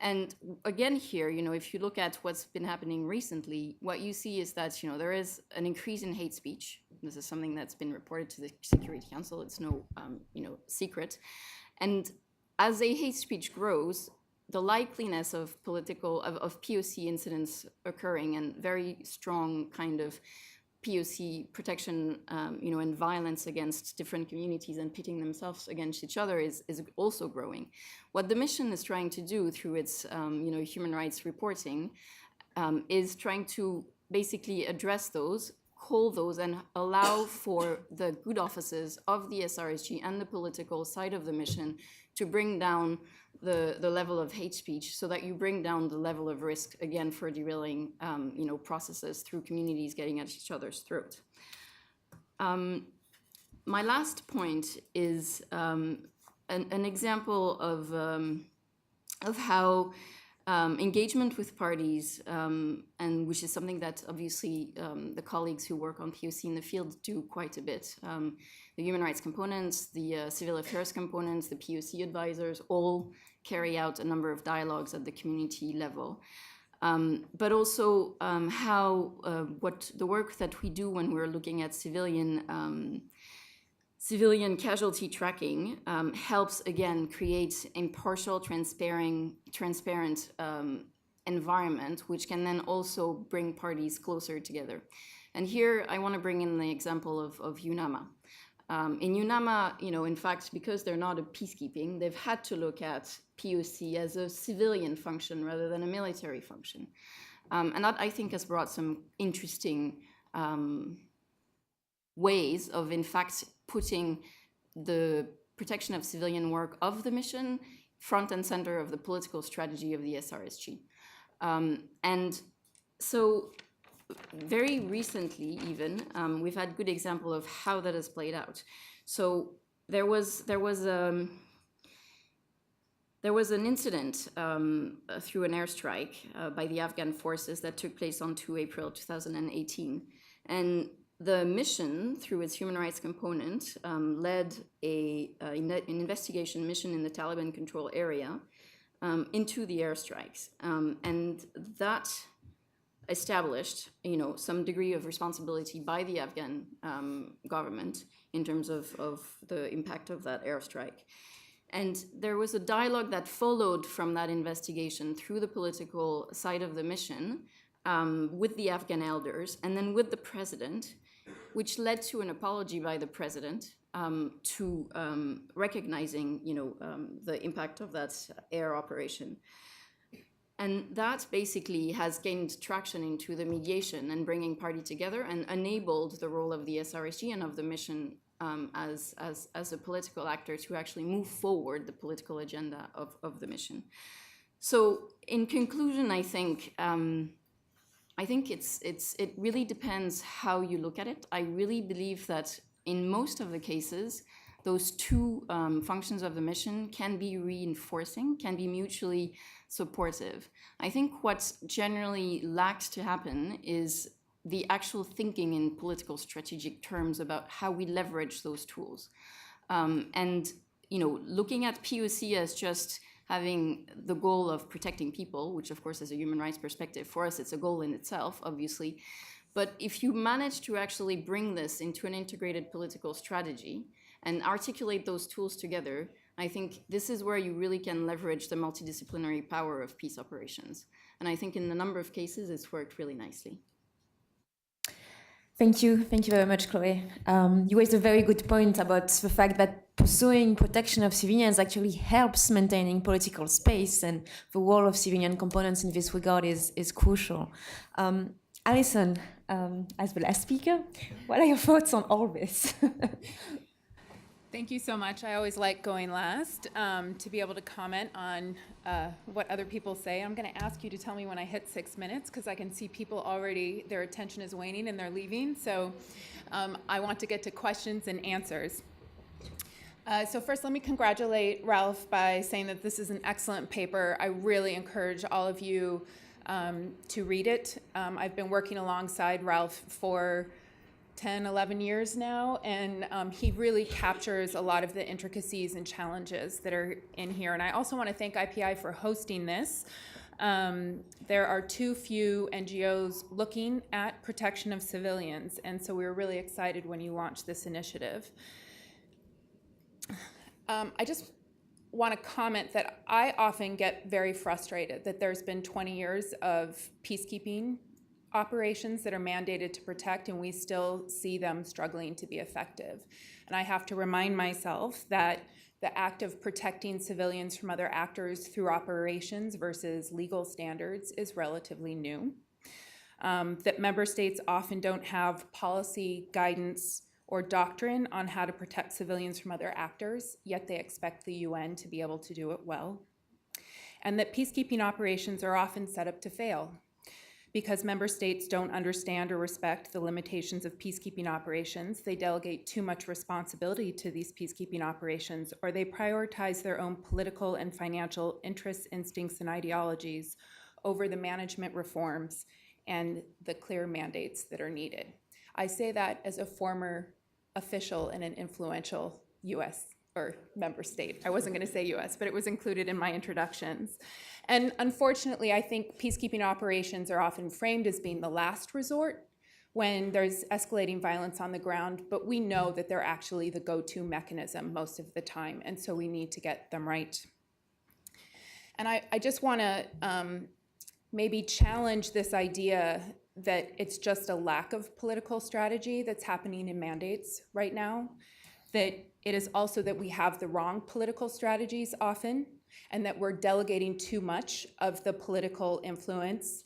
And again here, if you look at what's been happening recently, what you see is that, there is an increase in hate speech. This is something that's been reported to the Security Council. It's no, secret. And as a hate speech grows, the likeliness of POC incidents occurring and very strong kind of POC protection, and violence against different communities and pitting themselves against each other is also growing. What the mission is trying to do through its, human rights reporting is trying to basically address those, call those, and allow for the good offices of the SRSG and the political side of the mission to bring down the level of hate speech, so that you bring down the level of risk, again, for derailing processes through communities getting at each other's throat. My last point is an example of how engagement with parties, and which is something that obviously the colleagues who work on POC in the field do quite a bit. The human rights components, the civil affairs components, the POC advisors all carry out a number of dialogues at the community level. But also what the work that we do when we're looking at civilian casualty tracking helps, again, create impartial, transparent environment, which can then also bring parties closer together. And here I want to bring in the example of UNAMA. In UNAMA, in fact, because they're not a peacekeeping, they've had to look at POC as a civilian function rather than a military function. And that, I think, has brought some interesting ways of, in fact, putting the protection of civilian work of the mission front and center of the political strategy of the SRSG. And so very recently even, we've had good example of how that has played out. So there was an incident through an airstrike by the Afghan forces that took place on 2 April 2018. And the mission, through its human rights component, led an investigation mission in the Taliban control area into the airstrikes. And that established, some degree of responsibility by the Afghan government in terms of the impact of that airstrike. And there was a dialogue that followed from that investigation through the political side of the mission with the Afghan elders and then with the president, which led to an apology by the president to recognizing, the impact of that air operation. And that basically has gained traction into the mediation and bringing party together and enabled the role of the SRSG and of the mission as a political actor to actually move forward the political agenda of the mission. So in conclusion, I think it really depends how you look at it. I really believe that in most of the cases, those two functions of the mission can be reinforcing, can be mutually supportive. I think what generally lacks to happen is the actual thinking in political strategic terms about how we leverage those tools. And looking at POC as just having the goal of protecting people, which of course is a human rights perspective, for us it's a goal in itself, obviously. But if you manage to actually bring this into an integrated political strategy and articulate those tools together, I think this is where you really can leverage the multidisciplinary power of peace operations. And I think in a number of cases, it's worked really nicely. Thank you very much, Chloe. You raised a very good point about the fact that pursuing protection of civilians actually helps maintaining political space, and the role of civilian components in this regard is crucial. Alison, as the last speaker, what are your thoughts on all this? Thank you so much. I always like going last to be able to comment on what other people say. I'm going to ask you to tell me when I hit 6 minutes because I can see people already, their attention is waning and they're leaving. So I want to get to questions and answers. So first, let me congratulate Ralph by saying that this is an excellent paper. I really encourage all of you to read it. I've been working alongside Ralph for 10, 11 years now, and he really captures a lot of the intricacies and challenges that are in here. And I also want to thank IPI for hosting this. There are too few NGOs looking at protection of civilians, and so we were really excited when you launched this initiative. I just want to comment that I often get very frustrated that there's been 20 years of peacekeeping operations that are mandated to protect, and we still see them struggling to be effective. And I have to remind myself that the act of protecting civilians from other actors through operations versus legal standards is relatively new. That member states often don't have policy guidance or doctrine on how to protect civilians from other actors, yet they expect the UN to be able to do it well. And that peacekeeping operations are often set up to fail. Because member states don't understand or respect the limitations of peacekeeping operations, they delegate too much responsibility to these peacekeeping operations, or they prioritize their own political and financial interests, instincts, and ideologies over the management reforms and the clear mandates that are needed. I say that as a former official in an influential US or member state. I wasn't going to say US, but it was included in my introductions. And unfortunately, I think peacekeeping operations are often framed as being the last resort when there's escalating violence on the ground, but we know that they're actually the go-to mechanism most of the time, and so we need to get them right. And I just want to maybe challenge this idea that it's just a lack of political strategy that's happening in mandates right now, that it is also that we have the wrong political strategies often, and that we're delegating too much of the political influence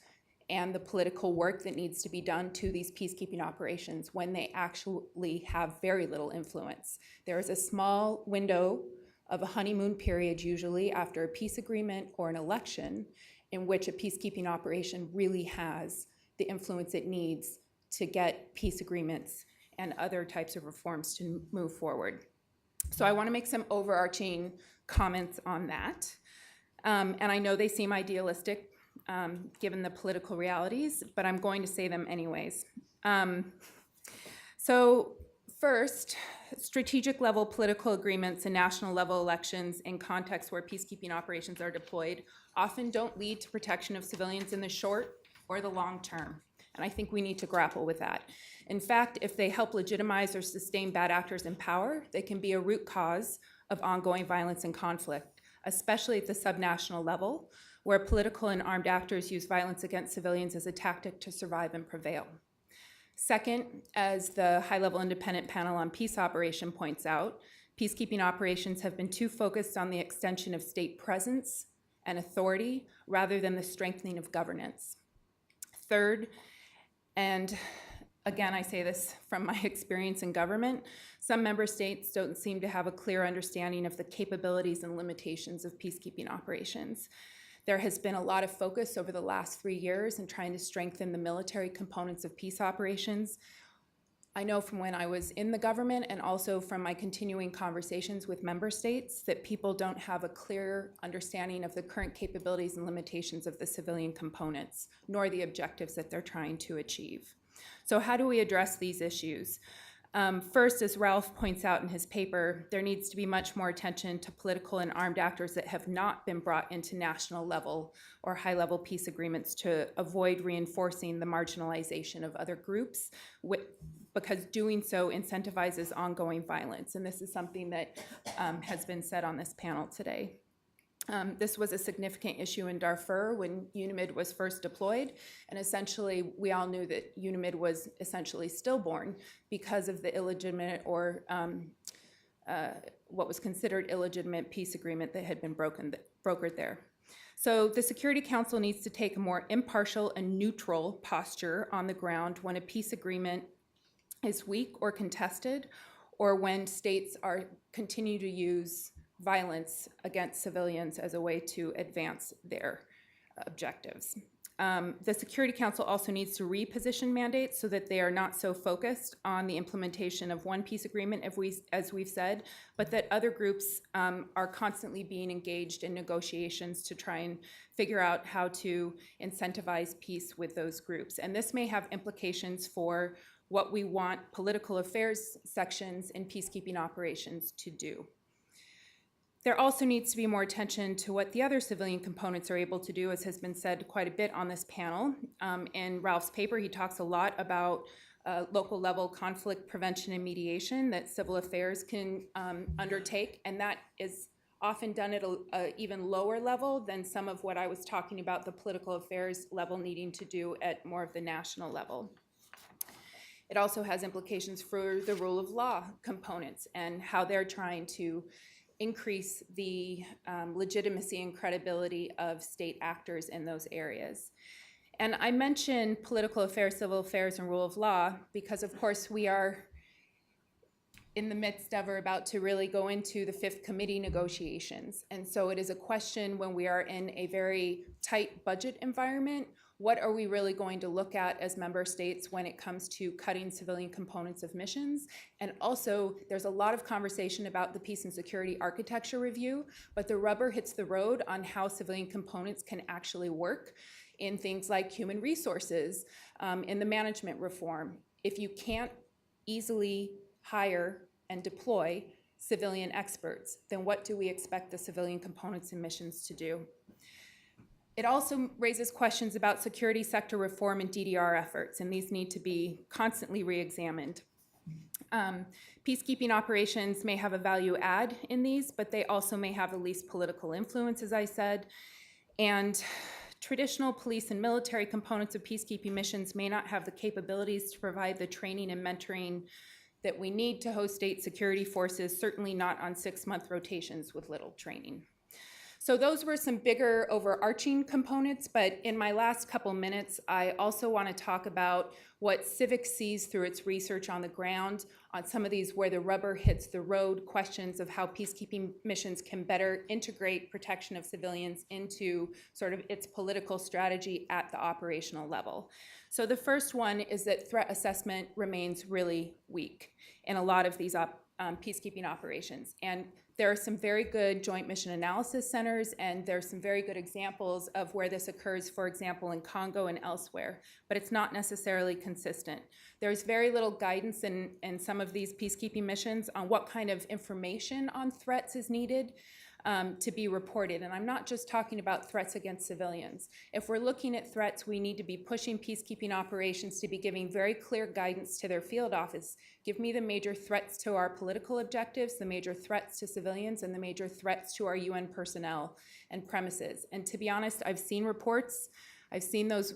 and the political work that needs to be done to these peacekeeping operations when they actually have very little influence. There is a small window of a honeymoon period, usually after a peace agreement or an election, in which a peacekeeping operation really has the influence it needs to get peace agreements and other types of reforms to move forward. So I want to make some overarching comments on that. And I know they seem idealistic given the political realities, but I'm going to say them anyways. So first, strategic level political agreements and national level elections in contexts where peacekeeping operations are deployed often don't lead to protection of civilians in the short or the long term. And I think we need to grapple with that. In fact, if they help legitimize or sustain bad actors in power, they can be a root cause of ongoing violence and conflict, especially at the subnational level, where political and armed actors use violence against civilians as a tactic to survive and prevail. Second, as the high-level independent panel on peace operation points out, peacekeeping operations have been too focused on the extension of state presence and authority rather than the strengthening of governance. Third, and again, I say this from my experience in government, some member states don't seem to have a clear understanding of the capabilities and limitations of peacekeeping operations. There has been a lot of focus over the last 3 years in trying to strengthen the military components of peace operations. I know from when I was in the government and also from my continuing conversations with member states that people don't have a clear understanding of the current capabilities and limitations of the civilian components, nor the objectives that they're trying to achieve. So how do we address these issues? First, as Ralph points out in his paper, there needs to be much more attention to political and armed actors that have not been brought into national level or high-level peace agreements to avoid reinforcing the marginalization of other groups, because doing so incentivizes ongoing violence. And this is something that has been said on this panel today. This was a significant issue in Darfur when UNIMID was first deployed, and essentially we all knew that UNIMID was essentially stillborn because of the illegitimate or what was considered illegitimate peace agreement that had been brokered there. So the Security Council needs to take a more impartial and neutral posture on the ground when a peace agreement is weak or contested, or when states continue to use violence against civilians as a way to advance their objectives. The Security Council also needs to reposition mandates so that they are not so focused on the implementation of one peace agreement, as we've said, but that other groups are constantly being engaged in negotiations to try and figure out how to incentivize peace with those groups. And this may have implications for what we want political affairs sections in peacekeeping operations to do. There also needs to be more attention to what the other civilian components are able to do, as has been said quite a bit on this panel. In Ralph's paper, he talks a lot about local level conflict prevention and mediation that civil affairs can undertake, and that is often done at an even lower level than some of what I was talking about the political affairs level needing to do at more of the national level. It also has implications for the rule of law components and how they're trying to increase the legitimacy and credibility of state actors in those areas. And I mention political affairs, civil affairs, and rule of law because, of course, we are in the midst of or about to really go into the fifth committee negotiations. And so it is a question when we are in a very tight budget environment, What are we really going to look at as member states when it comes to cutting civilian components of missions? And also, there's a lot of conversation about the peace and security architecture review, but the rubber hits the road on how civilian components can actually work in things like human resources, in the management reform. If you can't easily hire and deploy civilian experts, then what do we expect the civilian components and missions to do? It also raises questions about security sector reform and DDR efforts, and these need to be constantly re-examined. Peacekeeping operations may have a value add in these, but they also may have the least political influence, as I said. And traditional police and military components of peacekeeping missions may not have the capabilities to provide the training and mentoring that we need to host state security forces, certainly not on 6-month rotations with little training. So those were some bigger overarching components, but in my last couple minutes, I also want to talk about what Civic sees through its research on the ground on some of these where the rubber hits the road questions of how peacekeeping missions can better integrate protection of civilians into sort of its political strategy at the operational level. So the first one is that threat assessment remains really weak in a lot of these peacekeeping operations. And there are some very good joint mission analysis centers, and there's some very good examples of where this occurs, for example, in Congo and elsewhere, but it's not necessarily consistent. There's very little guidance in some of these peacekeeping missions on what kind of information on threats is needed to be reported. And I'm not just talking about threats against civilians. If we're looking at threats, we need to be pushing peacekeeping operations to be giving very clear guidance to their field office. Give me the major threats to our political objectives, the major threats to civilians, and the major threats to our UN personnel and premises. And to be honest, I've seen reports. I've seen those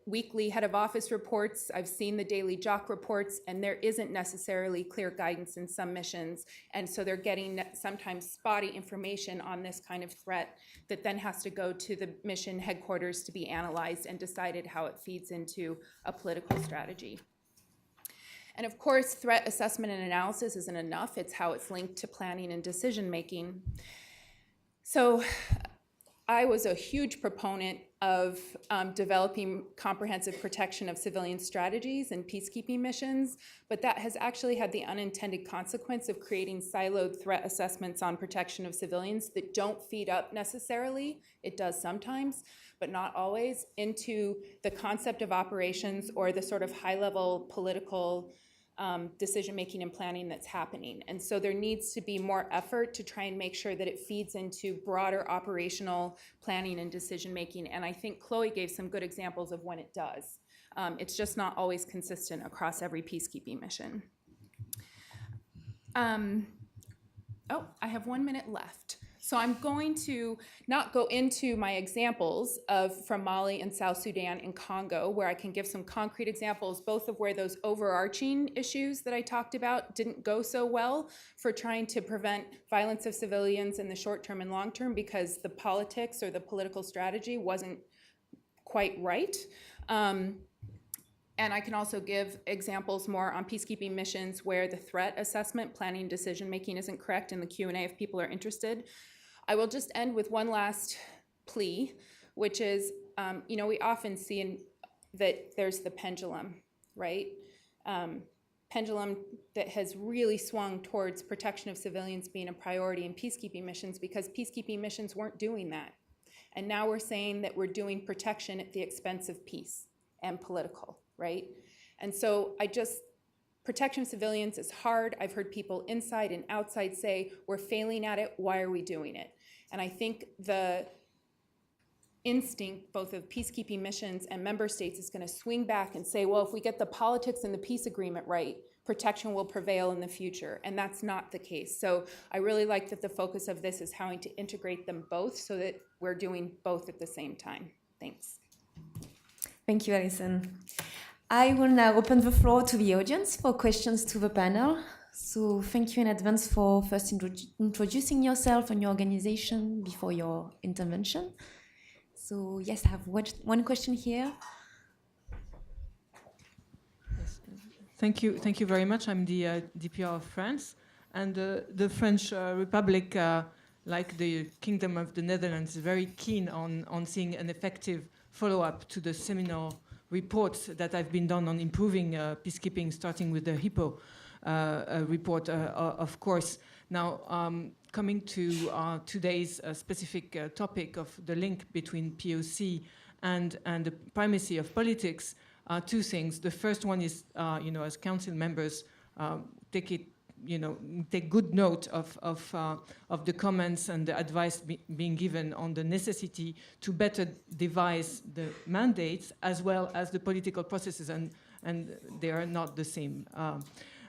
weekly head of office reports. I've seen the daily JOC reports, and there isn't necessarily clear guidance in some missions. And so they're getting sometimes spotty information on this kind of threat that then has to go to the mission headquarters to be analyzed and decided how it feeds into a political strategy. And of course, threat assessment and analysis isn't enough. It's how it's linked to planning and decision making. So I was a huge proponent of developing comprehensive protection of civilian strategies and peacekeeping missions, but that has actually had the unintended consequence of creating siloed threat assessments on protection of civilians that don't feed up necessarily, it does sometimes, but not always, into the concept of operations or the sort of high-level political decision-making and planning that's happening. And so there needs to be more effort to try and make sure that it feeds into broader operational planning and decision-making. And I think Chloe gave some good examples of when it does. It's just not always consistent across every peacekeeping mission. Oh, I have 1 minute left. So I'm going to not go into my examples from Mali and South Sudan and Congo, where I can give some concrete examples, both of where those overarching issues that I talked about didn't go so well for trying to prevent violence of civilians in the short term and long term because the politics or the political strategy wasn't quite right. And I can also give examples more on peacekeeping missions where the threat assessment, planning, decision-making isn't correct in the Q&A if people are interested. I will just end with one last plea, which is, we often see that there's the pendulum, right? Pendulum that has really swung towards protection of civilians being a priority in peacekeeping missions because peacekeeping missions weren't doing that. And now we're saying that we're doing protection at the expense of peace and political, right? And so protection of civilians is hard. I've heard people inside and outside say, we're failing at it, why are we doing it? And I think the instinct, both of peacekeeping missions and member states, is going to swing back and say, well, if we get the politics and the peace agreement right, protection will prevail in the future. And that's not the case. So I really like that the focus of this is how to integrate them both so that we're doing both at the same time. Thanks. Thank you, Alison. I will now open the floor to the audience for questions to the panel. So thank you in advance for first introducing yourself and your organization before your intervention. So yes, I have one question here. Thank you very much. I'm the DPR of France, and the French Republic, like the Kingdom of the Netherlands, is very keen on seeing an effective follow-up to the seminal reports that have been done on improving peacekeeping, starting with the HIPPO report, of course. Now, coming to today's specific topic of the link between POC and the primacy of politics, two things. The first one is, as council members, take good note of the comments and the advice being given on the necessity to better devise the mandates as well as the political processes, and they are not the same.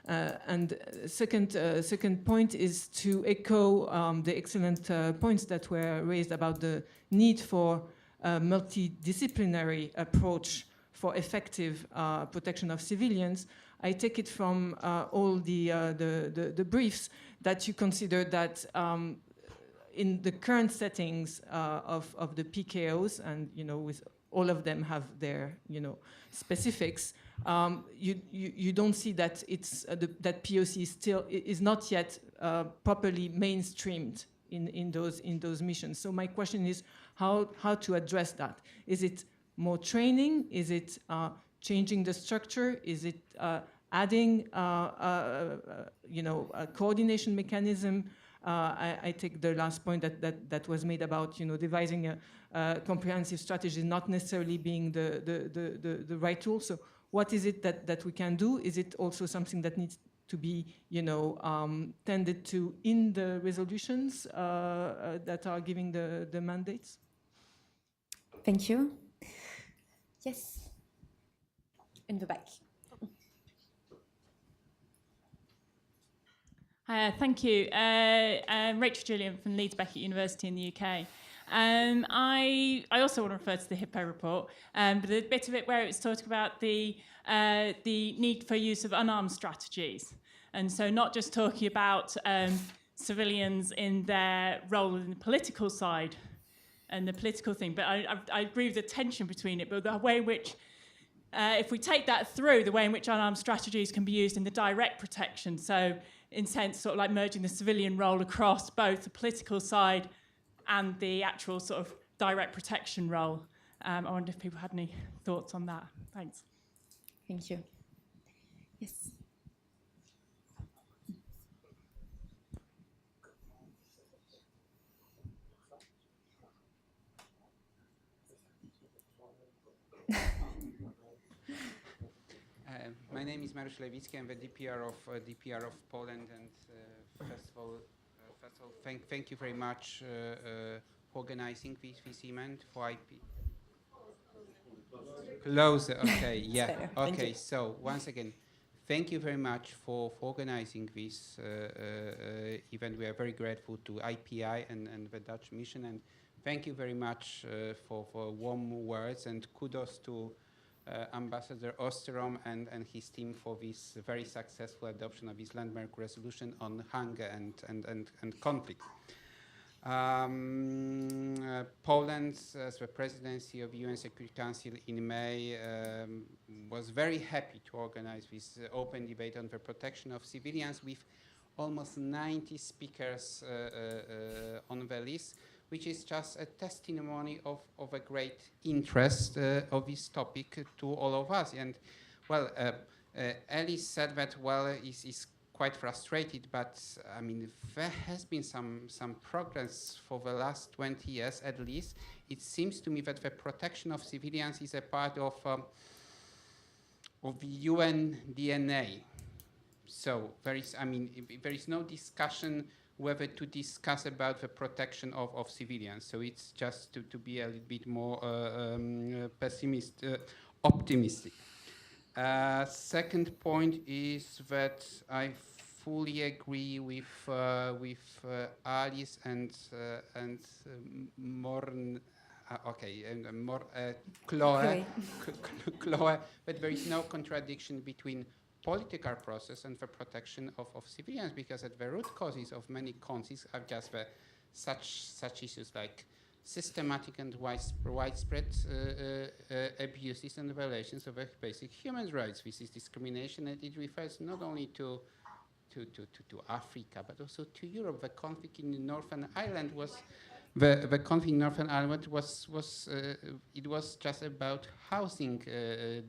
And second point is to echo the excellent points that were raised about the need for a multidisciplinary approach for effective protection of civilians. I take it from all the briefs that you consider that in the current settings of the PKOs, and with all of them have their specifics, you don't see that it's that POC is not yet properly mainstreamed in those missions. So my question is how to address that. Is it more training? Is it changing the structure? Is it adding a coordination mechanism? I take the last point that was made about devising a comprehensive strategy not necessarily being the right tool. So what is it that we can do? Is it also something that needs to be tended to in the resolutions that are giving the mandates? Thank you. Yes, in the back. Thank you. I'm Rachel Julian from Leeds Beckett University in the UK. I also want to refer to the HIPPO report, but a bit of it where it was talking about the need for use of unarmed strategies. And so not just talking about civilians in their role in the political side and the political thing, but I agree with the tension between it, but the way in which, if we take that through, the way in which unarmed strategies can be used in the direct protection, so in sense sort of like merging the civilian role across both the political side and the actual sort of direct protection role. I wonder if people had any thoughts on that. Thanks. Thank you. Yes. My name is Mariusz Lewicki. I'm the DPR of Poland, and first of all, thank you very much for organizing this event for IP. Closer, okay, yeah, okay. So once again, thank you very much for organizing this event. We are very grateful to IPI and the Dutch mission, and thank you very much for warm words, and kudos to Ambassador Osterom and his team for this very successful adoption of this landmark resolution on hunger and conflict. Poland, as the presidency of the UN Security Council in May, was very happy to organize this open debate on the protection of civilians with almost 90 speakers on the list, which is just a testimony of a great interest of this topic to all of us. And well, Alice said that, well, is quite frustrated, but I mean, there has been some progress for the last 20 years at least. It seems to me that the protection of civilians is a part of the UN DNA. So there is no discussion whether to discuss about the protection of civilians. So it's just to be a little bit more optimistic. Second point is that I fully agree with Alice and Chloe, but there is no contradiction between political process and the protection of civilians, because at the root causes of many conflicts are just such issues like systematic and widespread abuses and violations of basic human rights. This is discrimination, and it refers not only to Africa but also to Europe. The conflict in Northern Ireland was the conflict in Northern Ireland was just about housing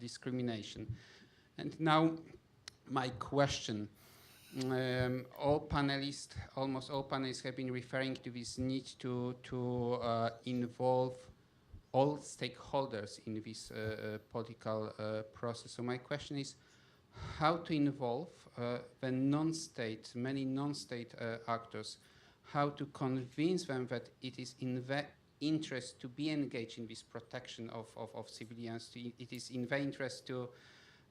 discrimination. And now my question, almost all panelists have been referring to this need to involve all stakeholders in this political process. So my question is, how to involve the many non-state actors, how to convince them that it is in their interest to be engaged in this protection of civilians, it is in their interest to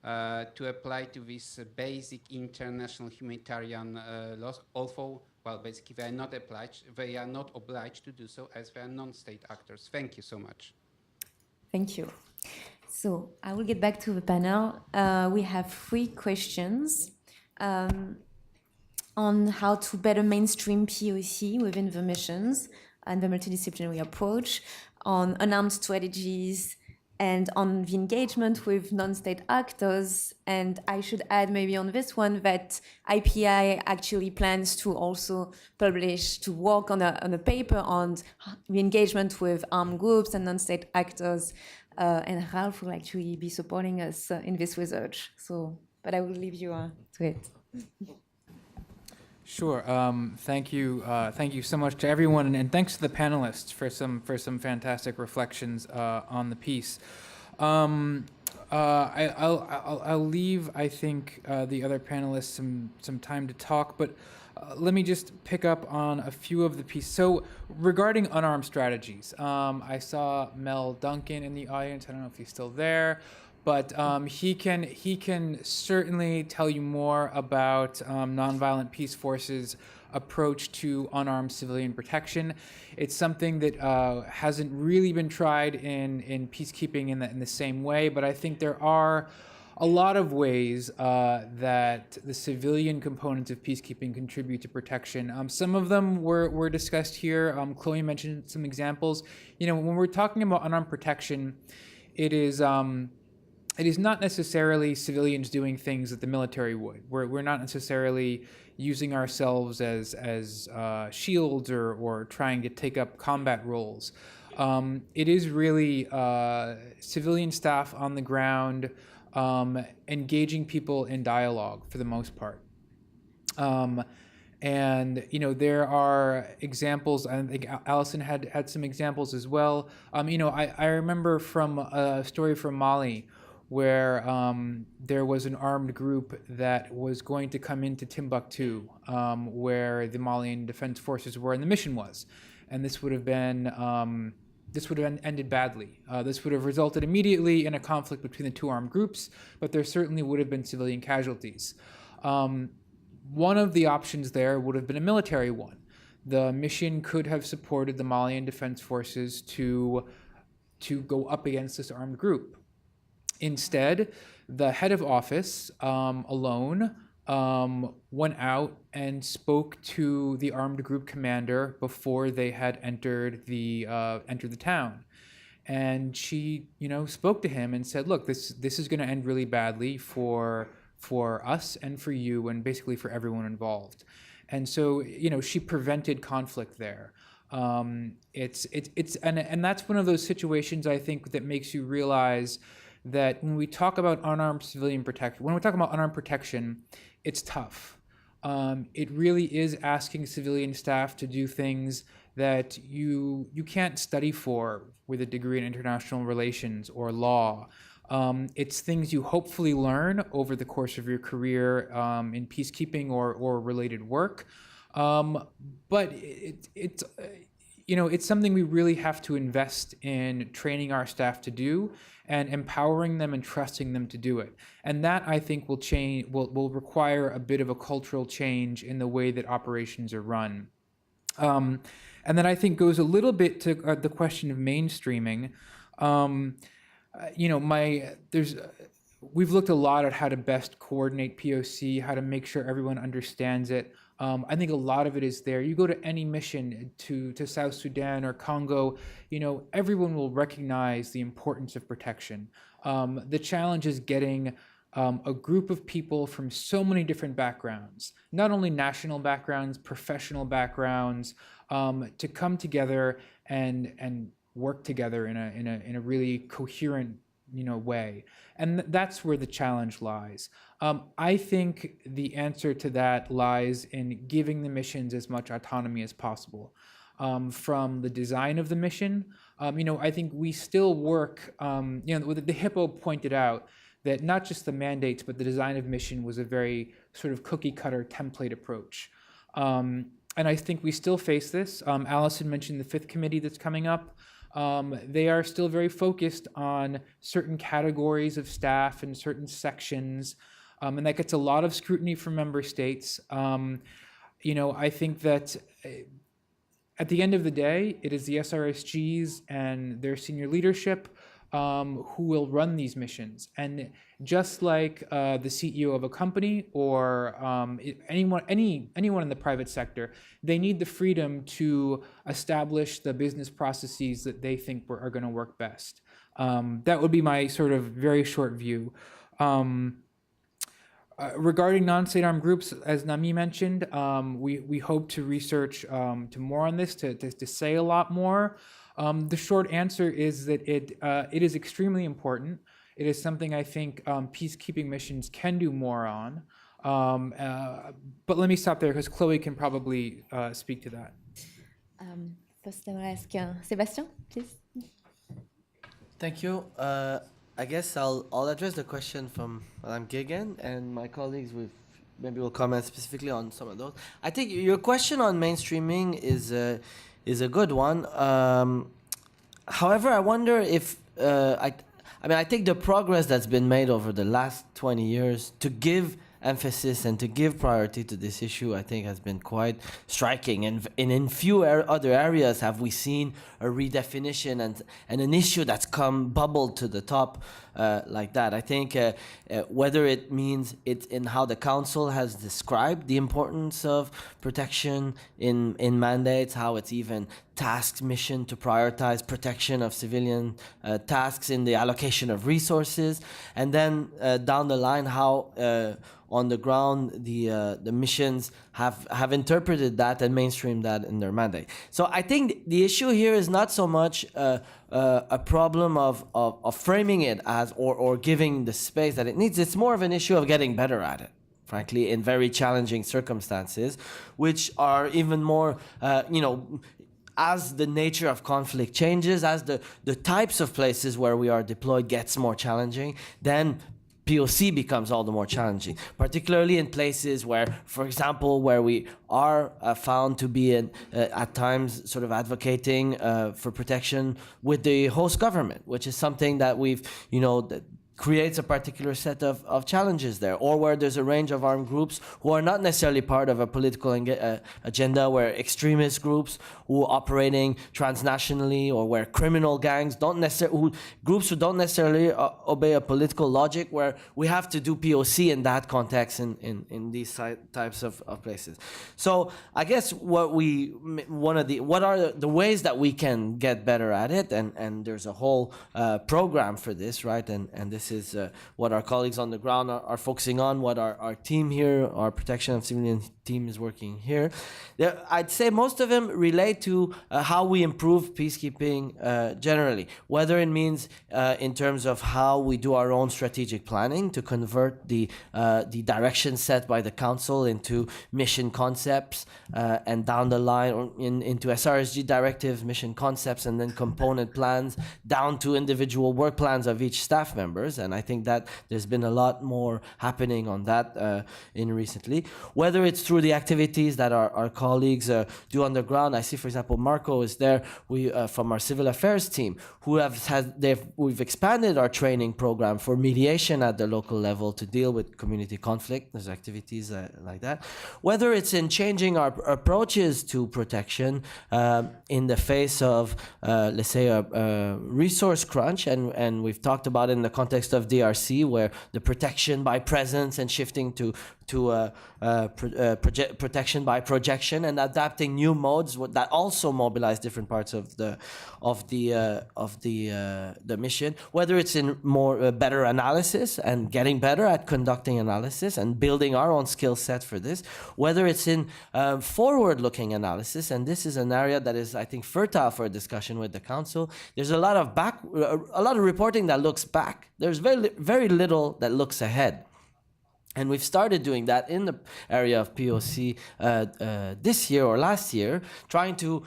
apply to these basic international humanitarian laws, although, well, basically they are not obliged to do so as they are non-state actors. Thank you so much. Thank you. So I will get back to the panel. We have 3 questions on how to better mainstream POC within the missions and the multidisciplinary approach, on unarmed strategies, and on the engagement with non-state actors. And I should add maybe on this one that IPI actually plans to also work on a paper on the engagement with armed groups and non-state actors. And Ralph will actually be supporting us in this research. But I will leave you to it. Sure. Thank you. Thank you so much to everyone, and thanks to the panelists for some fantastic reflections on the piece. I'll leave, I think, the other panelists some time to talk, but let me just pick up on a few of the pieces. So regarding unarmed strategies, I saw Mel Duncan in the audience. I don't know if he's still there. But he can certainly tell you more about nonviolent peace forces' approach to unarmed civilian protection. It's something that hasn't really been tried in peacekeeping in the same way, but I think there are a lot of ways that the civilian components of peacekeeping contribute to protection. Some of them were discussed here. Chloe mentioned some examples. When we're talking about unarmed protection, it is not necessarily civilians doing things that the military would. We're not necessarily using ourselves as shields or trying to take up combat roles. It is really civilian staff on the ground engaging people in dialogue for the most part. And there are examples. I think Alison had some examples as well. I remember from a story from Mali, where there was an armed group that was going to come into Timbuktu, where the Malian Defense Forces were and the mission was. And this would have ended badly. This would have resulted immediately in a conflict between the 2 armed groups, but there certainly would have been civilian casualties. One of the options there would have been a military one. The mission could have supported the Malian Defense Forces to go up against this armed group. Instead, the head of office alone went out and spoke to the armed group commander before they had entered the town, and she spoke to him and said, "Look, this is going to end really badly for us and for you and basically for everyone involved." And so she prevented conflict there. And that's one of those situations, I think, that makes you realize that when we talk about unarmed civilian protection, when we talk about unarmed protection, it's tough. It really is asking civilian staff to do things that you can't study for with a degree in international relations or law. It's things you hopefully learn over the course of your career in peacekeeping or related work. But it's something we really have to invest in training our staff to do and empowering them and trusting them to do it. And that, I think, will require a bit of a cultural change in the way that operations are run. And that, I think, goes a little bit to the question of mainstreaming. We've looked a lot at how to best coordinate POC, how to make sure everyone understands it. I think a lot of it is there. You go to any mission to South Sudan or Congo, everyone will recognize the importance of protection. The challenge is getting a group of people from so many different backgrounds, not only national backgrounds, professional backgrounds, to come together and work together in a really coherent, way. And that's where the challenge lies. I think the answer to that lies in giving the missions as much autonomy as possible. From the design of the mission, I think we still work, the Hippo pointed out that not just the mandates, but the design of mission was a very sort of cookie cutter template approach. And I think we still face this. Alison mentioned the fifth committee that's coming up. They are still very focused on certain categories of staff and certain sections, and that gets a lot of scrutiny from member states. I think that at the end of the day, it is the SRSGs and their senior leadership who will run these missions. And just like the CEO of a company or anyone in the private sector, they need the freedom to establish the business processes that they think are going to work best. That would be my sort of very short view. Regarding non-state armed groups, as Nami mentioned, we hope to research to more on this, to say a lot more. The short answer is that it is extremely important. It is something I think peacekeeping missions can do more on. But let me stop there because Chloe can probably speak to that. First, I will ask Sébastien, please. Thank you. I guess I'll address the question from Madame Guéguen, and my colleagues maybe will comment specifically on some of those. I think your question on mainstreaming is a good one. However, I wonder if I think the progress that's been made over the last 20 years to give emphasis and to give priority to this issue, I think, has been quite striking. And in few other areas have we seen a redefinition and an issue that's bubbled to the top like that. I think whether it means it's in how the Council has described the importance of protection in mandates, how it's even tasked mission to prioritize protection of civilian tasks in the allocation of resources, and then down the line how on the ground the missions have interpreted that and mainstreamed that in their mandate. So I think the issue here is not so much a problem of framing it as or giving the space that it needs. It's more of an issue of getting better at it, frankly, in very challenging circumstances, which are even more, as the nature of conflict changes, as the types of places where we are deployed gets more challenging, then POC becomes all the more challenging, particularly in places where, for example, where we are found to be at times sort of advocating for protection with the host government, which is something that we've, that creates a particular set of challenges there, or where there's a range of armed groups who are not necessarily part of a political agenda, where extremist groups who are operating transnationally, or where criminal gangs groups who don't necessarily obey a political logic, where we have to do POC in that context in these types of places. So I guess what are the ways that we can get better at it, and there's a whole program for this, right? And this is what our colleagues on the ground are focusing on, what our team here, our protection of civilian team is working here. I'd say most of them relate to how we improve peacekeeping generally, whether it means in terms of how we do our own strategic planning to convert the direction set by the Council into mission concepts, and down the line or into SRSG directive mission concepts, and then component plans down to individual work plans of each staff members. And I think that there's been a lot more happening on that in recently. Whether it's through the activities that our colleagues do on the ground. I see, for example, Marco is there. We from our civil affairs team, who we've expanded our training program for mediation at the local level to deal with community conflict. There's activities like that. Whether it's in changing our approaches to protection in the face of, let's say, a resource crunch, and we've talked about it in the context context of DRC, where the protection by presence and shifting to protection by projection and adapting new modes that also mobilize different parts of the mission, whether it's in more better analysis and getting better at conducting analysis and building our own skill set for this, whether it's in forward-looking analysis, and this is an area that is, I think, fertile for a discussion with the Council. There's a lot of reporting that looks back. There's very little that looks ahead. And we've started doing that in the area of POC this year or last year, trying to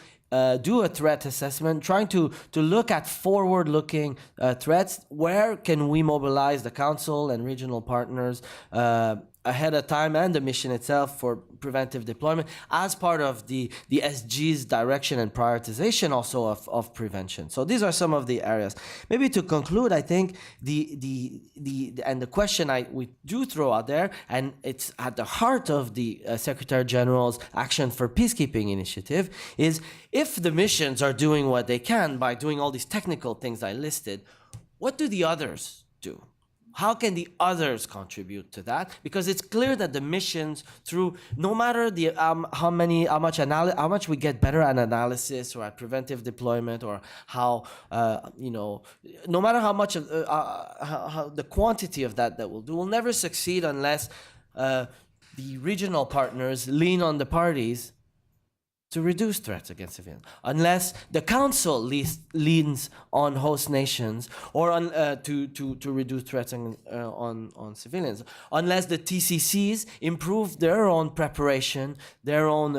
do a threat assessment, trying to look at forward-looking threats. Where can we mobilize the Council and regional partners ahead of time, and the mission itself, for preventive deployment as part of the SG's direction and prioritization also of prevention. So these are some of the areas. Maybe to conclude, I think the question we do throw out there, and it's at the heart of the Secretary General's Action for Peacekeeping initiative, is if the missions are doing what they can by doing all these technical things I listed, what do the others do? How can the others contribute to that? Because it's clear that the missions, through no matter the how much we get better at analysis or at preventive deployment, or how no matter how much of how the quantity of that we'll do, we'll never succeed unless the regional partners lean on the parties to reduce threats against civilians, unless the Council leans on host nations or on to reduce threats on civilians, unless the TCCs improve their own preparation, their own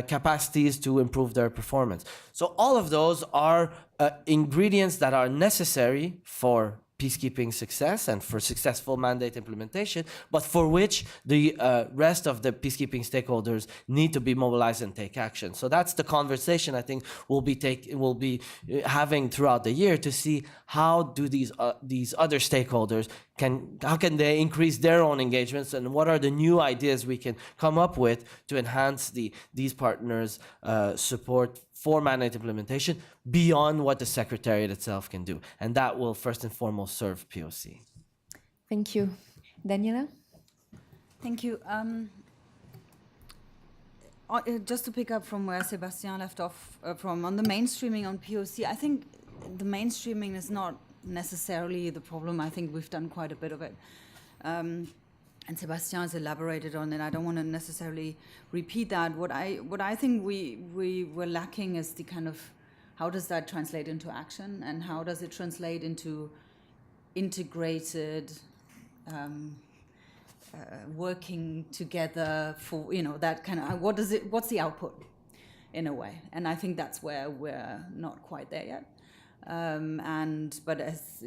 capacities to improve their performance. So all of those are ingredients that are necessary for peacekeeping success and for successful mandate implementation, but for which the rest of the peacekeeping stakeholders need to be mobilized and take action. So that's the conversation I think we'll be having throughout the year, to see how do these other stakeholders how can they increase their own engagements, and what are the new ideas we can come up with to enhance these partners' support for mandate implementation beyond what the Secretariat itself can do. And that will first and foremost serve POC. Thank you. Daniela? Thank you. Just to pick up from where Sébastien left off from, on the mainstreaming on POC, I think the mainstreaming is not necessarily the problem. I think we've done quite a bit of it. And Sébastien has elaborated on it. I don't want to necessarily repeat that. What I think we were lacking is the kind of, how does that translate into action, and how does it translate into integrated working together for, that kind of, what's the output in a way? And I think that's where we're not quite there yet. But as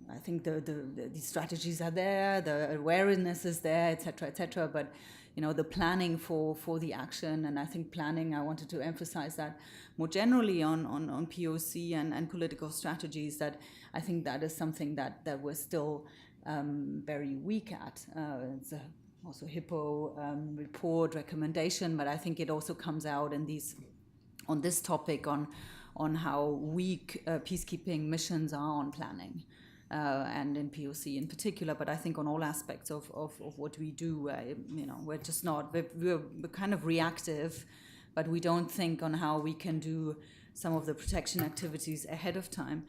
I think the strategies are there, the awareness is there, etc. But the planning for the action, and I think planning, I wanted to emphasize that more generally on POC and political strategies, that I think that is something that we're still very weak at. It's also Hippo report recommendation, but I think it also comes out in on this topic on how weak peacekeeping missions are on planning, and in POC in particular, but I think on all aspects of what we do, we're just not, we're kind of reactive, but we don't think on how we can do some of the protection activities ahead of time.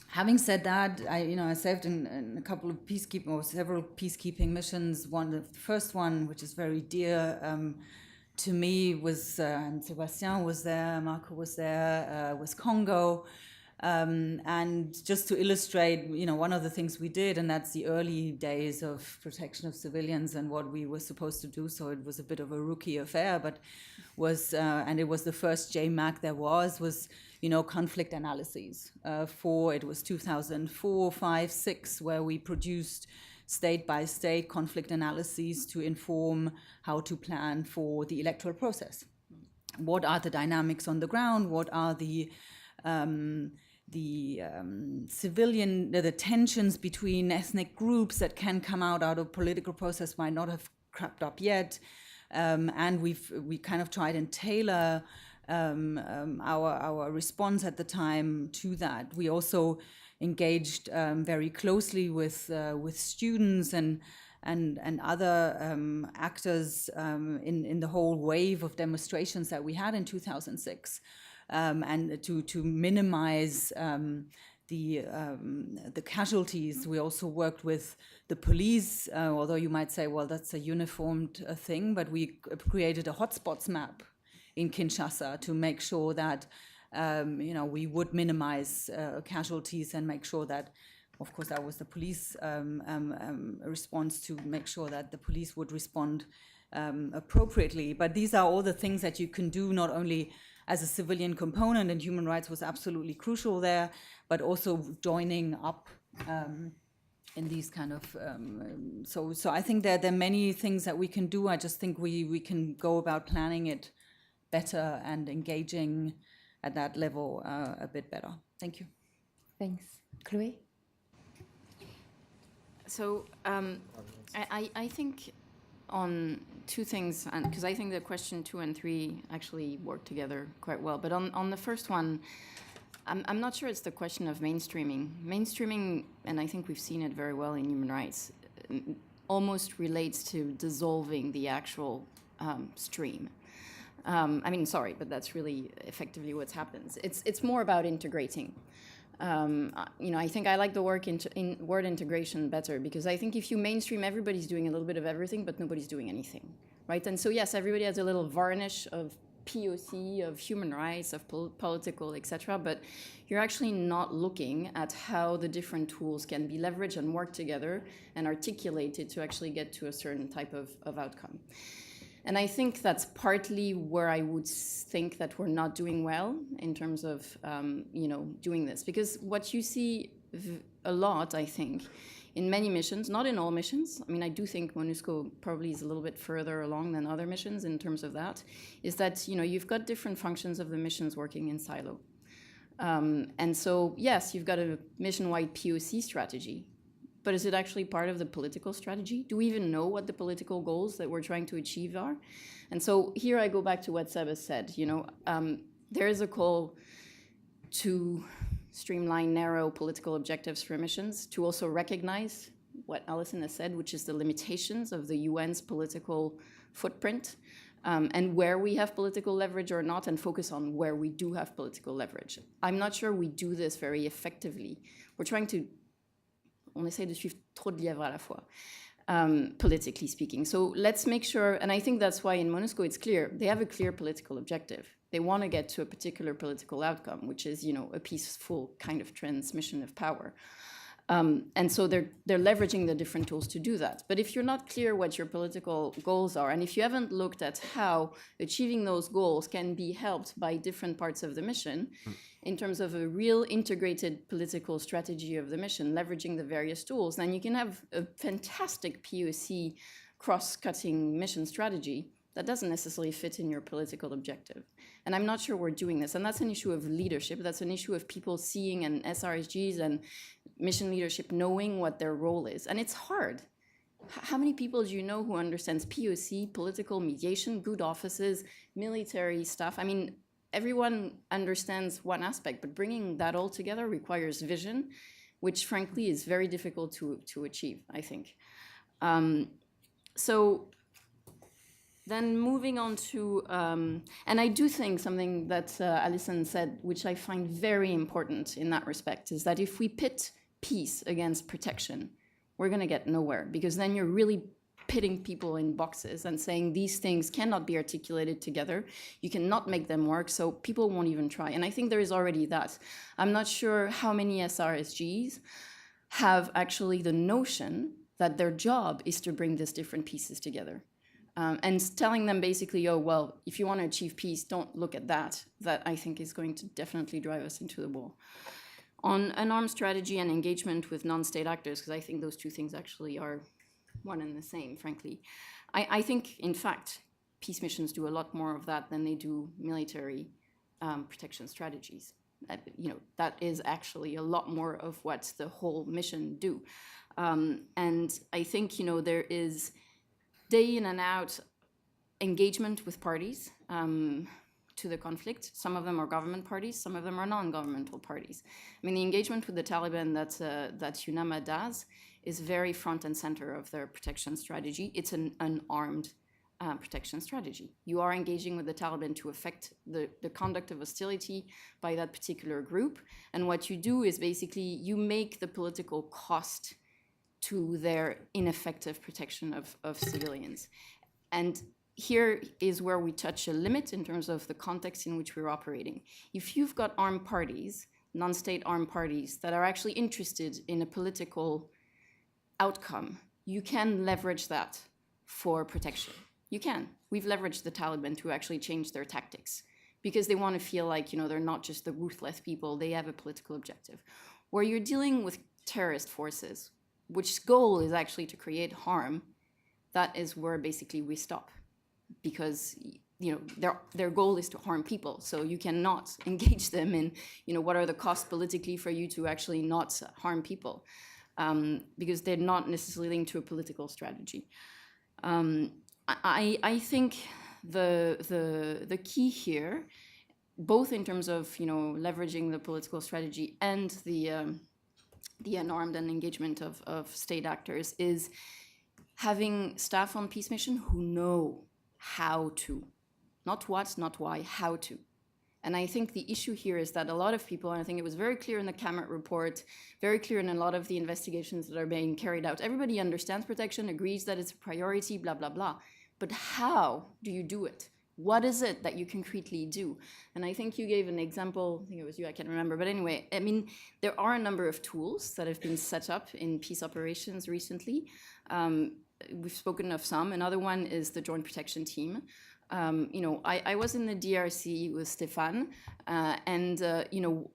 Having said that, I served in a couple of several peacekeeping missions. The first one, which is very dear to me, was, and Sébastien was there, Marco was there, was Congo. And just to illustrate, one of the things we did, and that's the early days of protection of civilians and what we were supposed to do, so it was a bit of a rookie affair, but and it was the first JMAC there was, conflict analyses. It was 2004, 5, 6, where we produced state-by-state conflict analyses to inform how to plan for the electoral process. What are the dynamics on the ground? What are the tensions between ethnic groups that can come out of political process might not have crept up yet, and we kind of tried and tailor our response at the time to that. We also engaged very closely with students and other actors in the whole wave of demonstrations that we had in 2006, and to minimize the casualties. We also worked with the police, although you might say, well, that's a uniformed thing, but we created a hotspots map in Kinshasa to make sure that we would minimize casualties and make sure that, of course, that was the police response, to make sure that the police would respond appropriately. But these are all the things that you can do, not only as a civilian component, and human rights was absolutely crucial there, but also joining up in these kind of, so I think there are many things that we can do. I just think we can go about planning it better and engaging at that level a bit better. Thank you. Thanks. Chloé? So I think on two things, because I think the question 2 and 3 actually work together quite well. But on the first one, I'm not sure it's the question of mainstreaming. Mainstreaming, and I think we've seen it very well in human rights, almost relates to dissolving the actual stream. Sorry, but that's really effectively what happens. It's more about integrating. I think I like the word integration better, because I think if you mainstream, everybody's doing a little bit of everything, but nobody's doing anything, right? And so yes, everybody has a little varnish of POC, of human rights, of political, etc. But you're actually not looking at how the different tools can be leveraged and work together and articulated to actually get to a certain type of outcome. And I think that's partly where I would think that we're not doing well in terms of, doing this. Because what you see a lot, I think, in many missions, not in all missions, I do think MONUSCO probably is a little bit further along than other missions in terms of that, is that, you've got different functions of the missions working in silo. And so, yes, you've got a mission-wide POC strategy, but is it actually part of the political strategy? Do we even know what the political goals that we're trying to achieve are? And so here I go back to what Seba said. There is a call to streamline narrow political objectives for missions, to also recognize what Alison has said, which is the limitations of the UN's political footprint, and where we have political leverage or not, and focus on where we do have political leverage. I'm not sure we do this very effectively. We're trying to, on essaie de suivre trop de lièvres à la fois, politically speaking. So let's make sure, and I think that's why in MONUSCO it's clear, they have a clear political objective. They want to get to a particular political outcome, which is, a peaceful kind of transmission of power. And so they're leveraging the different tools to do that. But if you're not clear what your political goals are, and if you haven't looked at how achieving those goals can be helped by different parts of the mission, in terms of a real integrated political strategy of the mission, leveraging the various tools, then you can have a fantastic POC cross-cutting mission strategy that doesn't necessarily fit in your political objective. And I'm not sure we're doing this. And that's an issue of leadership. That's an issue of people seeing, and SRSGs and mission leadership knowing what their role is. And it's hard. How many people do you know who understands POC, political mediation, good offices, military stuff? Everyone understands one aspect, but bringing that all together requires vision, which frankly is very difficult to achieve, I think. So then moving on to, and I do think something that Alison said, which I find very important in that respect, is that if we pit peace against protection, we're going to get nowhere, because then you're really pitting people in boxes and saying these things cannot be articulated together. You cannot make them work, so people won't even try. And I think there is already that. I'm not sure how many SRSGs have actually the notion that their job is to bring these different pieces together. And telling them basically, oh, well, if you want to achieve peace, don't look at that. That I think is going to definitely drive us into the wall. On an arms strategy and engagement with non-state actors, because I think those two things actually are one and the same, frankly. I think, in fact, peace missions do a lot more of that than they do military protection strategies. That is actually a lot more of what the whole mission do. And I think, there is day in and out engagement with parties to the conflict. Some of them are government parties, some of them are non-governmental parties. I mean, the engagement with the Taliban that UNAMA does is very front and center of their protection strategy. It's an unarmed protection strategy. You are engaging with the Taliban to affect the conduct of hostility by that particular group. And what you do is basically you make the political cost to their ineffective protection of civilians. And here is where we touch a limit in terms of the context in which we're operating. If you've got armed parties, non-state armed parties, that are actually interested in a political outcome, you can leverage that for protection. You can. We've leveraged the Taliban to actually change their tactics because they want to feel like, they're not just the ruthless people, they have a political objective. Where you're dealing with terrorist forces, which goal is actually to create harm, that is where basically we stop. Because their goal is to harm people, so you cannot engage them in what are the costs politically for you to actually not harm people, because they're not necessarily linked to a political strategy. I think the key here, both in terms of leveraging the political strategy and the unarmed and engagement of state actors, is having staff on peace mission who know how to, not what, not why, how to. And I think the issue here is that a lot of people, and I think it was very clear in the Camet report, very clear in a lot of the investigations that are being carried out, everybody understands protection, agrees that it's a priority, blah, blah, blah. But how do you do it? What is it that you concretely do? And I think you gave an example, I think it was you, I can't remember. But anyway, I mean, there are a number of tools that have been set up in peace operations recently. We've spoken of some. Another one is the Joint Protection Team. I was in the DRC with Stéphane, and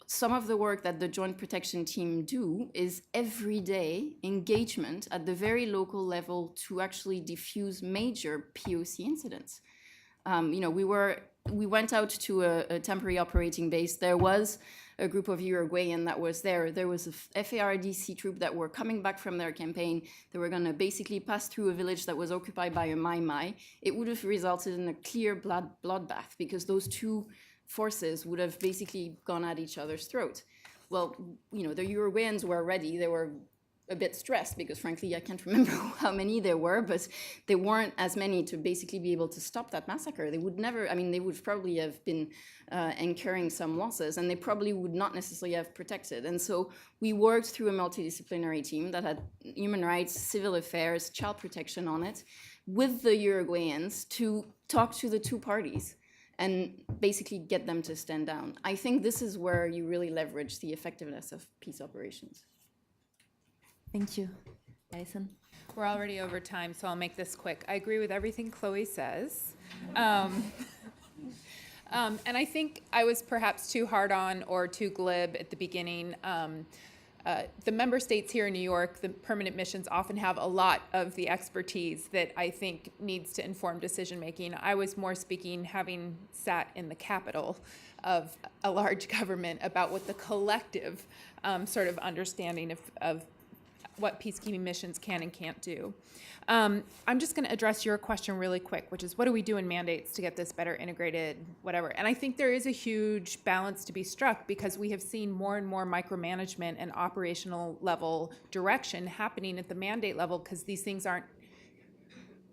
some of the work that the Joint Protection Team do is everyday engagement at the very local level to actually diffuse major POC incidents. We went out to a temporary operating base. There was a group of Uruguayan that was there. There was a FARDC troop that were coming back from their campaign. They were going to basically pass through a village that was occupied by a Mai Mai. It would have resulted in a clear bloodbath because those two forces would have basically gone at each other's throat. Well, the Uruguayans were ready. They were a bit stressed because, frankly, I can't remember how many there were, but there weren't as many to basically be able to stop that massacre. They would never, they would probably have been incurring some losses, and they probably would not necessarily have protected. And so we worked through a multidisciplinary team that had human rights, civil affairs, child protection on it, with the Uruguayans to talk to the two parties and basically get them to stand down. I think this is where you really leverage the effectiveness of peace operations. Thank you. Alison? We're already over time, so I'll make this quick. I agree with everything Chloe says. And I think I was perhaps too hard on or too glib at the beginning. The member states here in New York, the permanent missions often have a lot of the expertise that I think needs to inform decision making. I was more speaking having sat in the capital of a large government about what the collective sort of understanding of what peacekeeping missions can and can't do. I'm just going to address your question really quick, which is what do we do in mandates to get this better integrated, whatever. And I think there is a huge balance to be struck because we have seen more and more micromanagement and operational level direction happening at the mandate level because these things are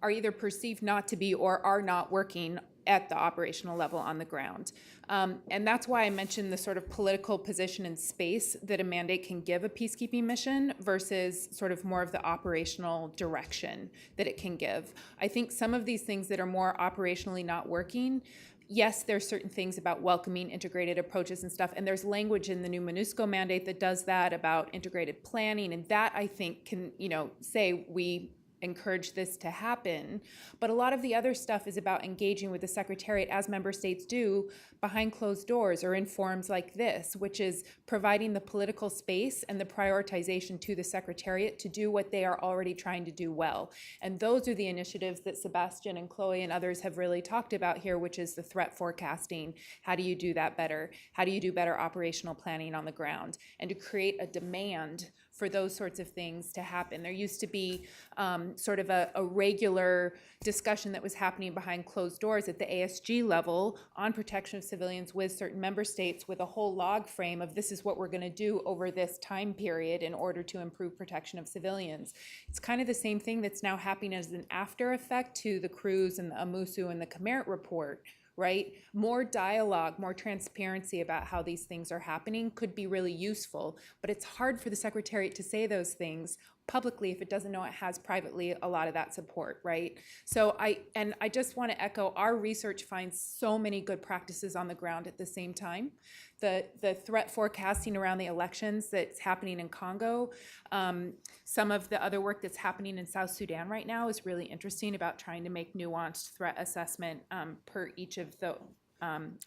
either perceived not to be or are not working at the operational level on the ground. And that's why I mentioned the sort of political position and space that a mandate can give a peacekeeping mission versus sort of more of the operational direction that it can give. I think some of these things that are more operationally not working, yes, there's certain things about welcoming integrated approaches and stuff, and there's language in the new MONUSCO mandate that does that about integrated planning, and that I think can, say we encourage this to happen. But a lot of the other stuff is about engaging with the Secretariat, as member states do, behind closed doors or in forums like this, which is providing the political space and the prioritization to the Secretariat to do what they are already trying to do well. And those are the initiatives that Sebastian and Chloe and others have really talked about here, which is the threat forecasting. How do you do that better? How do you do better operational planning on the ground? And to create a demand for those sorts of things to happen. There used to be sort of a regular discussion that was happening behind closed doors at the ASG level on protection of civilians with certain member states, with a whole log frame of this is what we're going to do over this time period in order to improve protection of civilians. It's kind of the same thing that's now happening as an after effect to the Cruz and the AMUSU and the Comerit report, right? More dialogue, more transparency about how these things are happening could be really useful, but it's hard for the Secretariat to say those things publicly if it doesn't know it has privately a lot of that support, right? So I just want to echo, our research finds so many good practices on the ground at the same time. The threat forecasting around the elections that's happening in Congo, some of the other work that's happening in South Sudan right now is really interesting about trying to make nuanced threat assessment per each of the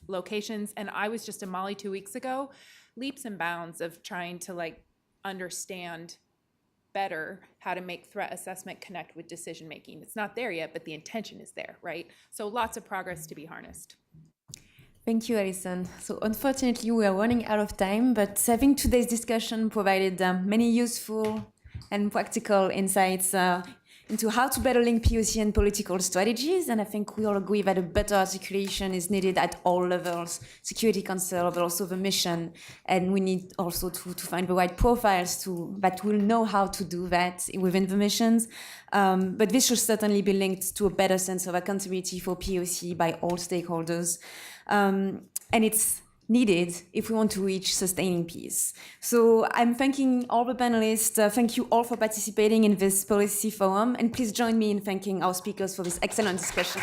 locations. And I was just in Mali 2 weeks ago, leaps and bounds of trying to like understand better how to make threat assessment connect with decision making. It's not there yet, but the intention is there, right? So lots of progress to be harnessed. Thank you, Alison. So unfortunately, we are running out of time, but I think today's discussion provided many useful and practical insights into how to better link POC and political strategies. And I think we all agree that a better articulation is needed at all levels, Security Council, but also the mission. And we need also to find the right profiles that will know how to do that within the missions. But this should certainly be linked to a better sense of accountability for POC by all stakeholders. And it's needed if we want to reach sustaining peace. So I'm thanking all the panelists. Thank you all for participating in this policy forum. And please join me in thanking our speakers for this excellent discussion.